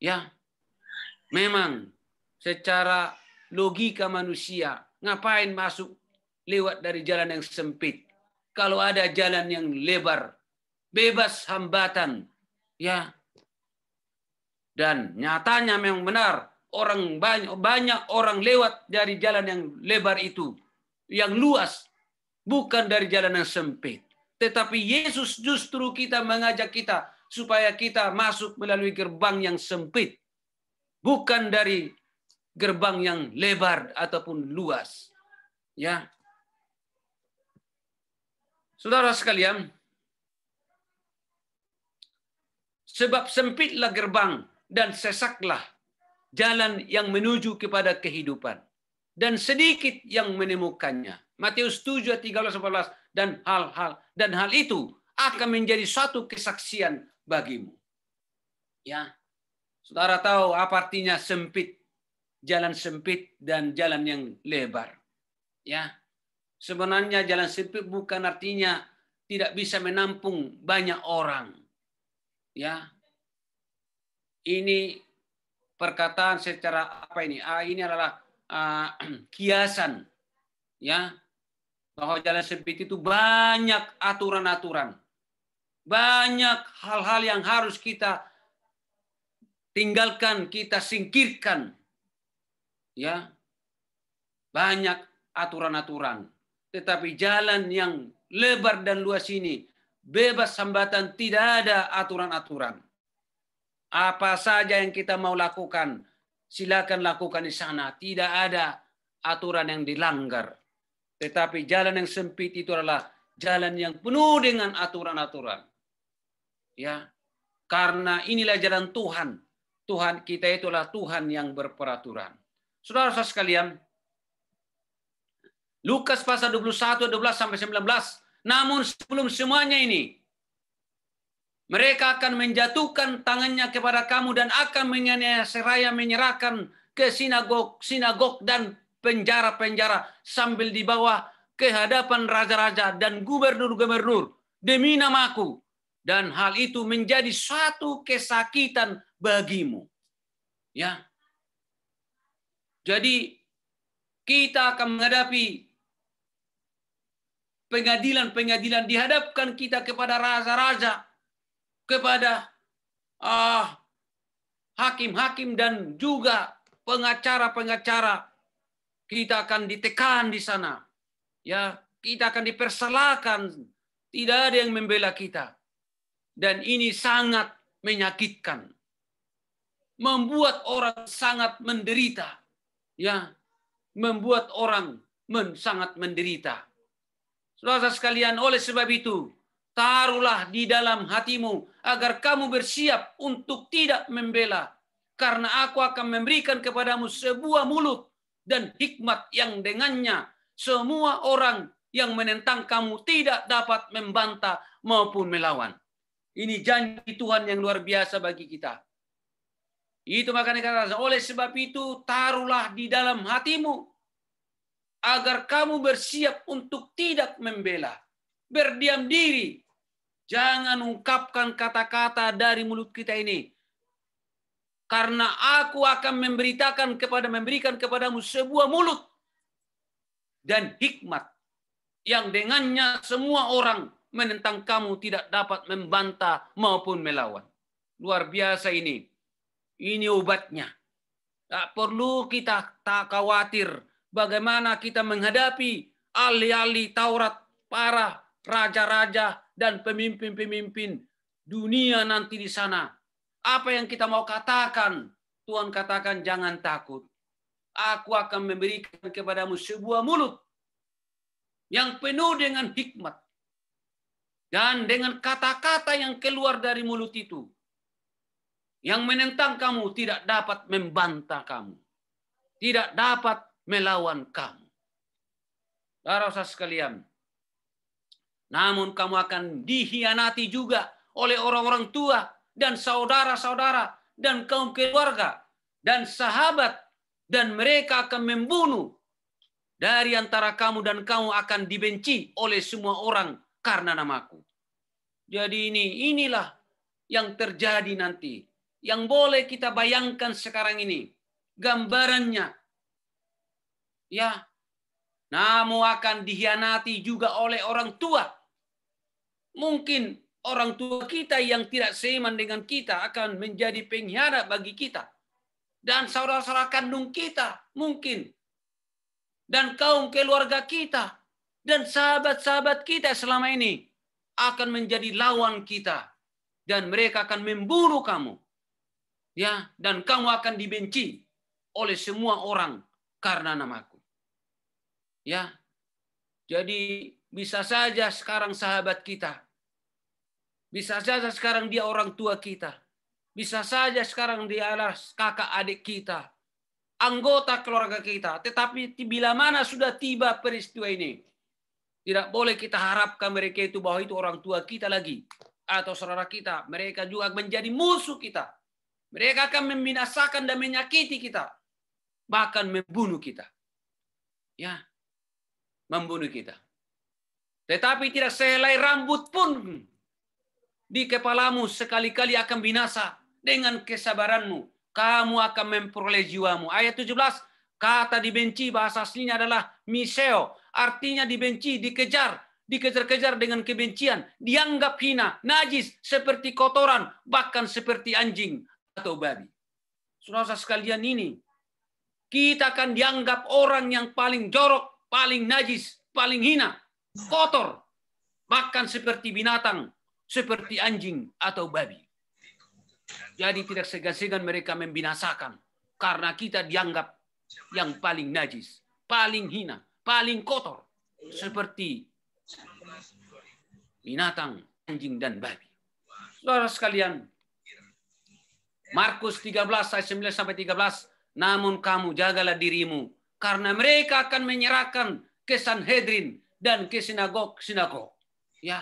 Ya, memang secara logika manusia, ngapain masuk lewat dari jalan yang sempit? Kalau ada jalan yang lebar, bebas hambatan, ya. Dan nyatanya memang benar, banyak orang lewat dari jalan yang lebar itu, yang luas, bukan dari jalan yang sempit. Tetapi Yesus justru mengajak kita supaya kita masuk melalui gerbang yang sempit, bukan dari gerbang yang lebar ataupun luas. Ya. Saudara sekalian, sebab sempitlah gerbang dan sesaklah jalan yang menuju kepada kehidupan, dan sedikit yang menemukannya. Matius 7:13-14, dan hal itu akan menjadi suatu kesaksian bagimu. Ya. Saudara tahu apa artinya sempit? Jalan sempit dan jalan yang lebar. Ya. Sebenarnya jalan sempit bukan artinya tidak bisa menampung banyak orang. Ya. Ini perkataan secara apa ini? Ini adalah kiasan. Ya. Bahwa jalan sempit itu banyak aturan-aturan. Banyak hal-hal yang harus kita tinggalkan, kita singkirkan. Ya, banyak aturan-aturan. Tetapi jalan yang lebar dan luas ini, bebas hambatan, tidak ada aturan-aturan. Apa saja yang kita mau lakukan, silakan lakukan di sana. Tidak ada aturan yang dilanggar. Tetapi jalan yang sempit itu adalah jalan yang penuh dengan aturan-aturan. Ya, karena inilah jalan Tuhan. Tuhan kita itulah Tuhan yang berperaturan. Saudara-saudara sekalian, Lukas pasal 21, 12 sampai 19. Namun sebelum semuanya ini, mereka akan menjatuhkan tangannya kepada kamu dan akan menganiaya seraya menyerahkan ke sinagog dan penjara-penjara sambil dibawa ke hadapan raja-raja dan gubernur-gubernur demi namaku. Dan hal itu menjadi suatu kesakitan bagimu. Ya. Jadi kita akan menghadapi pengadilan-pengadilan, dihadapkan kita kepada raja-raja, kepada hakim-hakim dan juga pengacara-pengacara. Kita akan ditekan di sana. Ya, kita akan dipersalahkan. Tidak ada yang membela kita. Dan ini sangat menyakitkan. Membuat orang sangat menderita. Ya, membuat orang sangat menderita. Saudara sekalian, oleh sebab itu, taruhlah di dalam hatimu agar kamu bersiap untuk tidak membela. Karena aku akan memberikan kepadamu sebuah mulut dan hikmat yang dengannya semua orang yang menentang kamu tidak dapat membantah maupun melawan. Ini janji Tuhan yang luar biasa bagi kita. Itu makanya kata, oleh sebab itu taruhlah di dalam hatimu agar kamu bersiap untuk tidak membela. Berdiam diri. Jangan ungkapkan kata-kata dari mulut kita ini. Karena aku akan memberikan kepadamu sebuah mulut dan hikmat yang dengannya semua orang menentang kamu tidak dapat membantah maupun melawan. Luar biasa ini. Ini obatnya. Tak perlu kita tak khawatir bagaimana kita menghadapi ahli-ahli Taurat, para raja-raja dan pemimpin-pemimpin dunia nanti di sana. Apa yang kita mau katakan, Tuhan katakan jangan takut. Aku akan memberikan kepadamu sebuah mulut yang penuh dengan hikmat. Dan dengan kata-kata yang keluar dari mulut itu, yang menentang kamu tidak dapat membantah kamu. Tidak dapat melawan kamu. Saudara sekalian, namun kamu akan dikhianati juga oleh orang-orang tua dan saudara-saudara dan kaum keluarga dan sahabat, dan mereka akan membunuh dari antara kamu dan kamu akan dibenci oleh semua orang karena namaku. Jadi inilah yang terjadi nanti. Yang boleh kita bayangkan sekarang ini. Gambarannya. Ya. Namun akan dikhianati juga oleh orang tua. Mungkin orang tua kita yang tidak seiman dengan kita akan menjadi pengkhianat bagi kita. Dan saudara-saudara kandung kita mungkin. Dan kaum keluarga kita. Dan sahabat-sahabat kita selama ini akan menjadi lawan kita. Dan mereka akan membunuh kamu. Ya, dan kamu akan dibenci oleh semua orang karena namaku. Ya. Jadi bisa saja sekarang sahabat kita. Bisa saja sekarang dia orang tua kita. Bisa saja sekarang dia adalah kakak adik kita. Anggota keluarga kita. Tetapi bila mana sudah tiba peristiwa ini, tidak boleh kita harapkan mereka itu bahwa itu orang tua kita lagi. Atau saudara kita. Mereka juga menjadi musuh kita. Mereka akan membinasakan dan menyakiti kita. Bahkan membunuh kita. Ya. Membunuh kita. Tetapi tidak sehelai rambut pun di kepalamu sekali-kali akan binasa. Dengan kesabaranmu. Kamu akan memperoleh jiwamu. Ayat 17. Kata dibenci bahasa aslinya adalah miseo. Artinya dibenci, dikejar. Dikejar-kejar dengan kebencian. Dianggap hina, najis, seperti kotoran. Bahkan seperti anjing atau babi. Saudara sekalian ini, kita akan dianggap orang yang paling jorok, paling najis, paling hina, kotor, bahkan seperti binatang, seperti anjing atau babi. Jadi tidak segan-segan mereka membinasakan karena kita dianggap yang paling najis, paling hina, paling kotor. seperti binatang, anjing, dan babi. Saudara sekalian, Markus 13 ayat 9 sampai 13, namun kamu jagalah dirimu, karena mereka akan menyerahkan ke Sanhedrin dan ke sinagog-sinagog. Ya,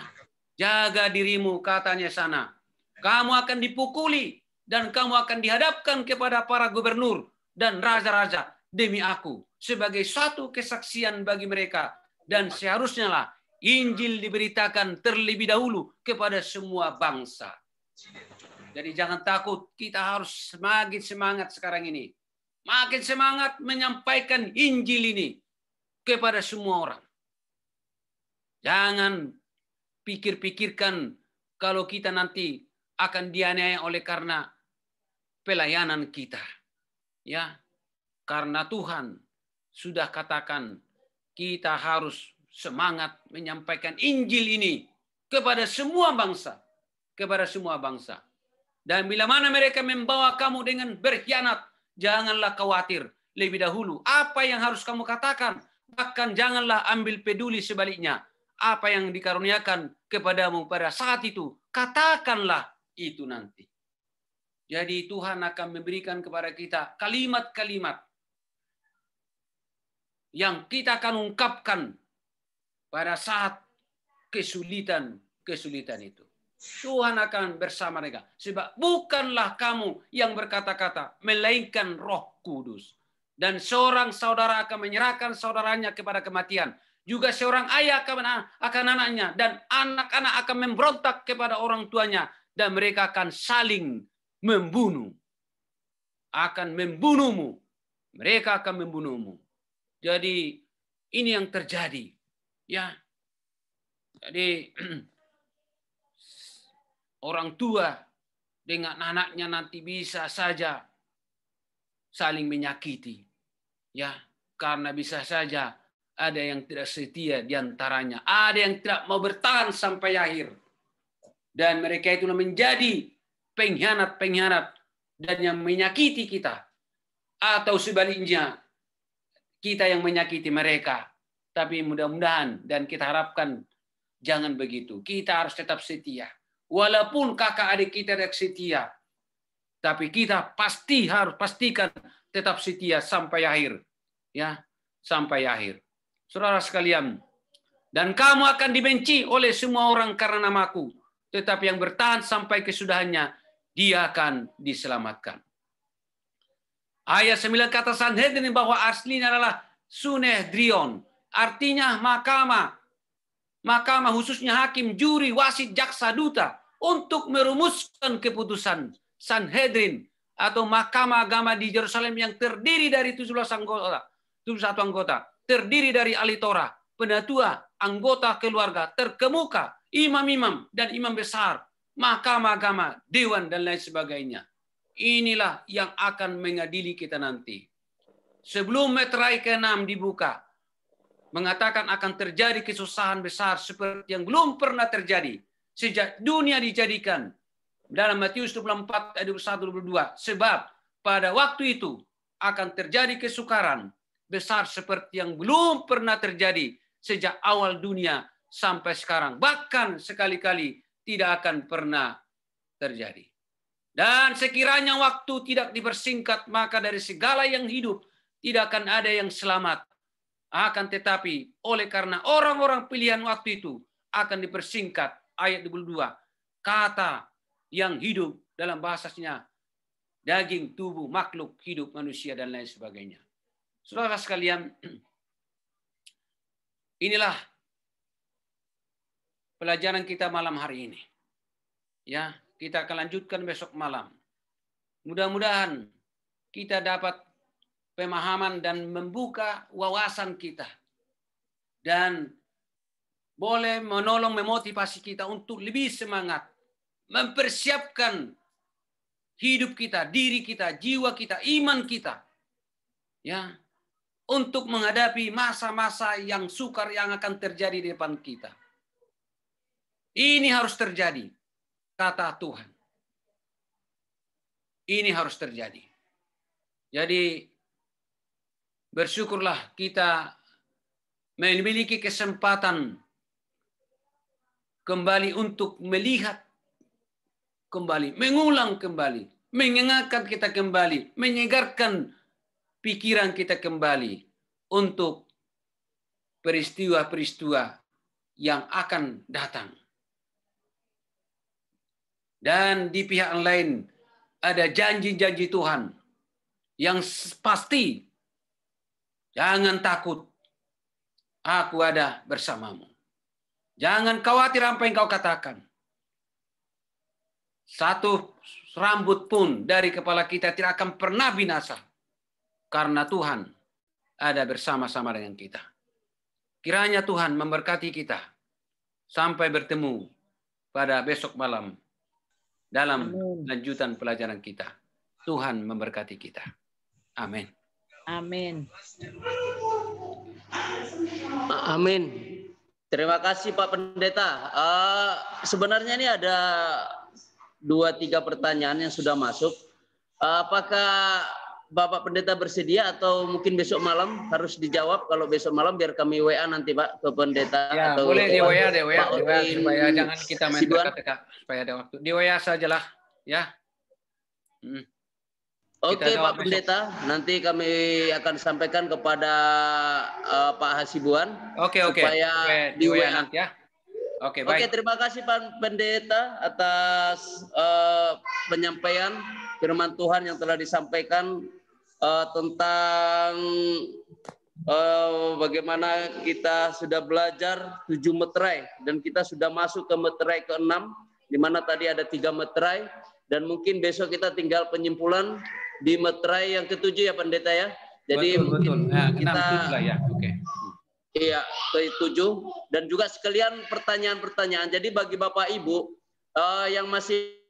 jaga dirimu, katanya sana. Kamu akan dipukuli dan kamu akan dihadapkan kepada para gubernur dan raja-raja demi aku sebagai suatu kesaksian bagi mereka, dan seharusnya lah Injil diberitakan terlebih dahulu kepada semua bangsa. Jadi jangan takut, kita harus semakin semangat sekarang ini. Makin semangat menyampaikan Injil ini kepada semua orang. Jangan pikir-pikirkan kalau kita nanti akan dianiaya oleh karena pelayanan kita. Ya, karena Tuhan sudah katakan kita harus semangat menyampaikan Injil ini kepada semua bangsa. Kepada semua bangsa. Dan bila mana mereka membawa kamu dengan berkhianat, janganlah khawatir lebih dahulu. Apa yang harus kamu katakan? Bahkan janganlah ambil peduli sebaliknya. Apa yang dikaruniakan kepadamu pada saat itu, katakanlah itu nanti. Jadi Tuhan akan memberikan kepada kita kalimat-kalimat yang kita akan ungkapkan pada saat kesulitan itu. Tuhan akan bersama mereka. Sebab bukanlah kamu yang berkata-kata, melainkan Roh Kudus. Dan seorang saudara akan menyerahkan saudaranya kepada kematian. Juga seorang ayah akan anaknya. Dan anak-anak akan memberontak kepada orang tuanya. Dan mereka akan saling membunuh. Akan membunuhmu. Mereka akan membunuhmu. Jadi ini yang terjadi. Ya. Jadi orang tua dengan anaknya nanti bisa saja saling menyakiti. Ya, karena bisa saja ada yang tidak setia di antaranya. Ada yang tidak mau bertahan sampai akhir. Dan mereka itu menjadi pengkhianat-pengkhianat dan yang menyakiti kita. Atau sebaliknya, kita yang menyakiti mereka. Tapi mudah-mudahan dan kita harapkan jangan begitu. Kita harus tetap setia. Walaupun kakak adik kita tidak setia, tapi kita harus pastikan tetap setia sampai akhir, ya, sampai akhir. Saudara sekalian, dan kamu akan dibenci oleh semua orang karena namaku, tetapi yang bertahan sampai kesudahannya, dia akan diselamatkan. Ayat 9 kata Sanhedrin bahwa aslinya adalah Sunedrion, artinya mahkamah. Mahkamah khususnya hakim, juri, wasit, jaksa, duta untuk merumuskan keputusan. Sanhedrin atau mahkamah agama di Yerusalem yang terdiri dari 71 anggota, terdiri dari ahli Torah, penatua, anggota keluarga, terkemuka, imam-imam dan imam besar, mahkamah agama, dewan dan lain sebagainya. Inilah yang akan mengadili kita nanti. Sebelum meterai ke-6 dibuka, mengatakan akan terjadi kesusahan besar seperti yang belum pernah terjadi sejak dunia dijadikan. Dalam Matius 24 ayat 21-22. Sebab pada waktu itu akan terjadi kesukaran besar seperti yang belum pernah terjadi sejak awal dunia sampai sekarang. Bahkan sekali-kali tidak akan pernah terjadi. Dan sekiranya waktu tidak dipersingkat, maka dari segala yang hidup tidak akan ada yang selamat. Akan tetapi oleh karena orang-orang pilihan waktu itu akan dipersingkat, ayat 22, kata yang hidup dalam bahasanya daging, tubuh, makhluk hidup, manusia dan lain sebagainya. Saudara sekalian, inilah pelajaran kita malam hari ini. Ya, kita akan lanjutkan besok malam. Mudah-mudahan kita dapat pemahaman dan membuka wawasan kita. Dan boleh menolong memotivasi kita untuk lebih semangat. Mempersiapkan hidup kita, diri kita, jiwa kita, iman kita. Ya, untuk menghadapi masa-masa yang sukar yang akan terjadi di depan kita. Ini harus terjadi, kata Tuhan. Ini harus terjadi. Jadi bersyukurlah kita memiliki kesempatan kembali untuk melihat kembali, mengulang kembali, mengingatkan kita kembali, menyegarkan pikiran kita kembali untuk peristiwa-peristiwa yang akan datang. Dan di pihak lain ada janji-janji Tuhan yang pasti. Jangan takut, aku ada bersamamu. Jangan khawatir apa yang kau katakan. Satu rambut pun dari kepala kita tidak akan pernah binasa. Karena Tuhan ada bersama-sama dengan kita. Kiranya Tuhan memberkati kita. Sampai bertemu pada besok malam. Dalam lanjutan pelajaran kita. Tuhan memberkati kita. Amin. Amin. Amin. Terima kasih Pak Pendeta. Sebenarnya ini ada 2-3 pertanyaan yang sudah masuk. Apakah Bapak Pendeta bersedia atau mungkin besok malam harus dijawab? Kalau besok malam biar kami WA nanti Pak ke Pendeta. Ya, atau boleh di WA supaya jangan kita main Sibuan. teka-teka, supaya ada waktu. Di WA sajalah, ya. Oke Pak Pendeta, nanti kami akan sampaikan kepada Pak Hasibuan. Oke. Supaya Di WA nanti ya. Oke, baik. Oke, terima kasih Pak Pendeta atas penyampaian firman Tuhan yang telah disampaikan tentang bagaimana kita sudah belajar 7 meterai dan kita sudah masuk ke meterai ke-6 di mana tadi ada 3 meterai dan mungkin besok kita tinggal penyimpulan di meterai yang ke-7 ya Pendeta ya. Jadi betul. Nah, kita 6 lah ya. Oke. Iya, ke-7 dan juga sekalian pertanyaan-pertanyaan. Jadi bagi Bapak Ibu yang masih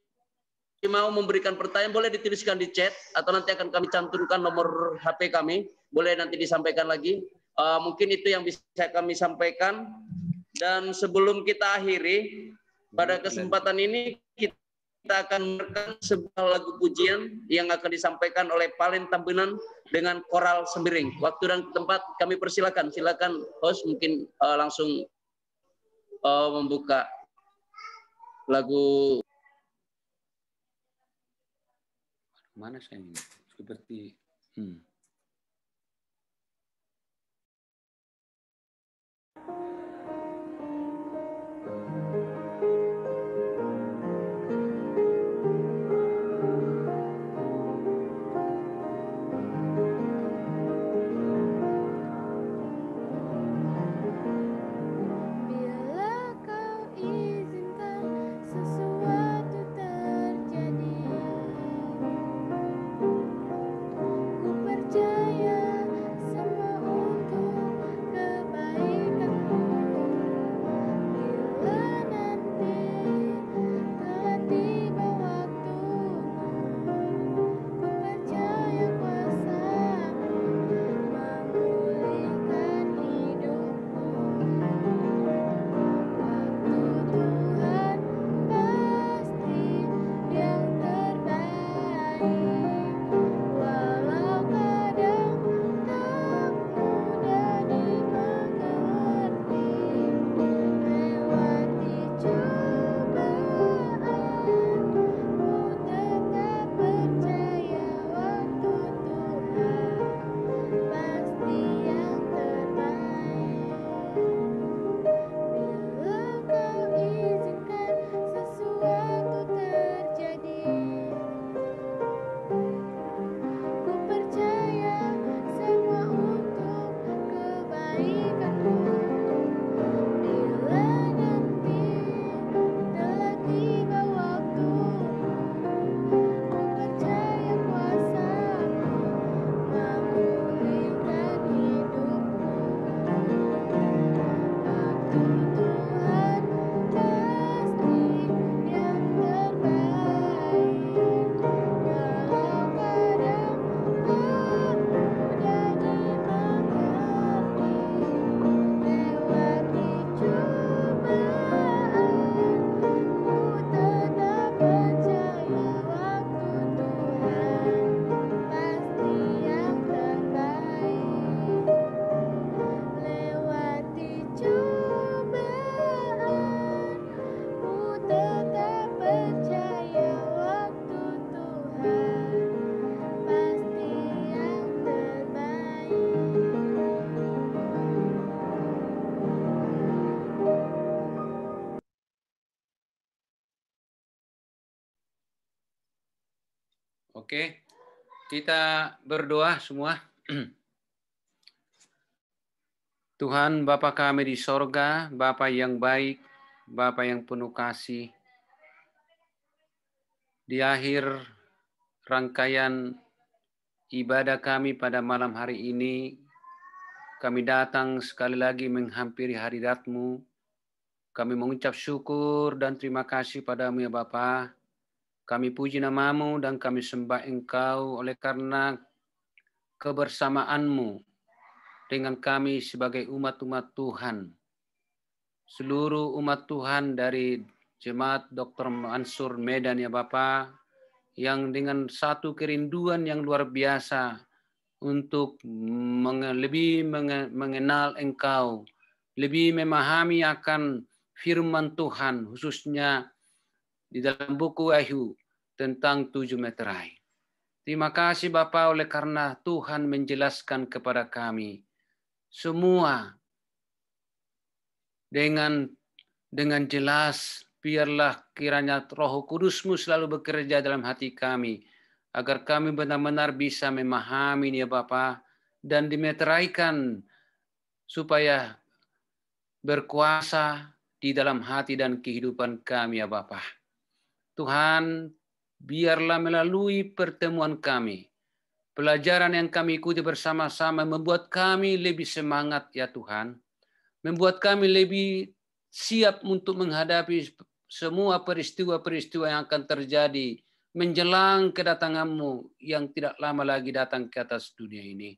mau memberikan pertanyaan boleh dituliskan di chat atau nanti akan kami cantumkan nomor HP kami. Boleh nanti disampaikan lagi. Mungkin itu yang bisa kami sampaikan. Dan sebelum kita akhiri pada kesempatan ini kita akan merekam sebuah lagu pujian yang akan disampaikan oleh Palen Tambunan dengan koral Sembiring. Waktu dan tempat kami persilakan. Silakan host mungkin langsung membuka lagu. Mana saya ini? Seperti Ku percaya Oke, kita berdoa semua. Tuhan Bapa kami di sorga, Bapa yang baik, Bapa yang penuh kasih. Di akhir rangkaian ibadah kami pada malam hari ini, kami datang sekali lagi menghampiri hadirat-Mu. Kami mengucap syukur dan terima kasih padamu ya Bapa. Kami puji nama-Mu dan kami sembah Engkau oleh karena kebersamaan-Mu dengan kami sebagai umat-umat Tuhan. Seluruh umat Tuhan dari Jemaat Dr. Mansur Medan ya Bapa, yang dengan satu kerinduan yang luar biasa untuk lebih mengenal Engkau, lebih memahami akan firman Tuhan, khususnya di dalam buku Wahyu tentang 7 meterai. Terima kasih Bapa oleh karena Tuhan menjelaskan kepada kami semua dengan jelas. Biarlah kiranya Roh Kudus-Mu selalu bekerja dalam hati kami, agar kami benar-benar bisa memahami ya Bapa, dan dimeteraikan supaya berkuasa di dalam hati dan kehidupan kami ya Bapa. Tuhan, biarlah melalui pertemuan kami, pelajaran yang kami ikuti bersama-sama membuat kami lebih semangat ya Tuhan, membuat kami lebih siap untuk menghadapi semua peristiwa-peristiwa yang akan terjadi menjelang kedatangan-Mu yang tidak lama lagi datang ke atas dunia ini.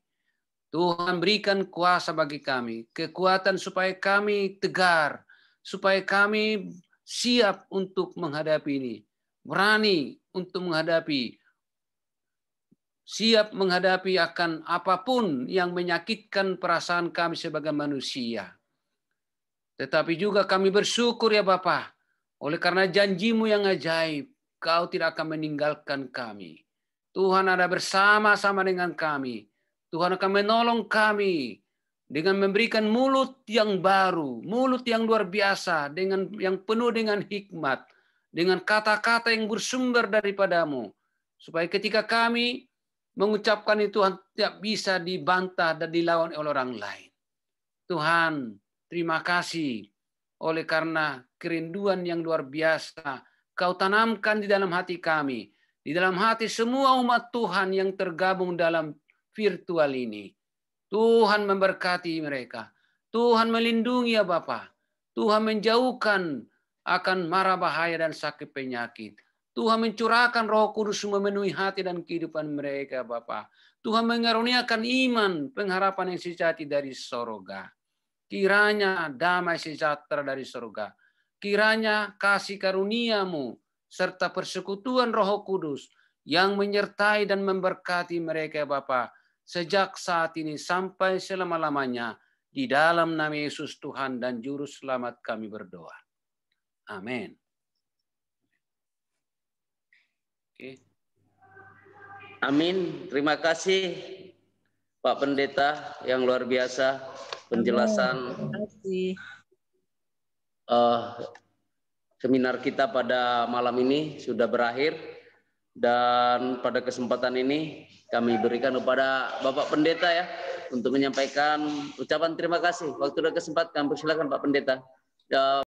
Tuhan berikan kuasa bagi kami, kekuatan supaya kami tegar, supaya kami siap untuk menghadapi ini, berani untuk menghadapi, siap menghadapi akan apapun yang menyakitkan perasaan kami sebagai manusia. Tetapi juga kami bersyukur ya Bapa, oleh karena janji-Mu yang ajaib, Kau tidak akan meninggalkan kami. Tuhan ada bersama-sama dengan kami. Tuhan akan menolong kami dengan memberikan mulut yang baru, mulut yang luar biasa, dengan yang penuh dengan hikmat, dengan kata-kata yang bersumber daripada-Mu, supaya ketika kami mengucapkan itu tidak bisa dibantah dan dilawan oleh orang lain. Tuhan, terima kasih oleh karena kerinduan yang luar biasa Kau tanamkan di dalam hati kami, di dalam hati semua umat Tuhan yang tergabung dalam virtual ini. Tuhan memberkati mereka. Tuhan melindungi ya Bapa. Tuhan menjauhkan akan mara bahaya dan sakit penyakit. Tuhan mencurahkan Roh Kudus memenuhi hati dan kehidupan mereka Bapa. Tuhan mengaruniakan iman, pengharapan yang sejati dari sorga. Kiranya damai sejahtera dari surga. Kiranya kasih karunia-Mu serta persekutuan Roh Kudus yang menyertai dan memberkati mereka Bapa sejak saat ini sampai selama-lamanya. Di dalam nama Yesus Tuhan dan Juru Selamat kami berdoa. Amin. Oke. Amin. Terima kasih Pak Pendeta yang luar biasa penjelasan seminar kita pada malam ini sudah berakhir, dan pada kesempatan ini kami berikan kepada Bapak Pendeta ya untuk menyampaikan ucapan terima kasih. Waktu dan kesempatan kami persilakan Pak Pendeta.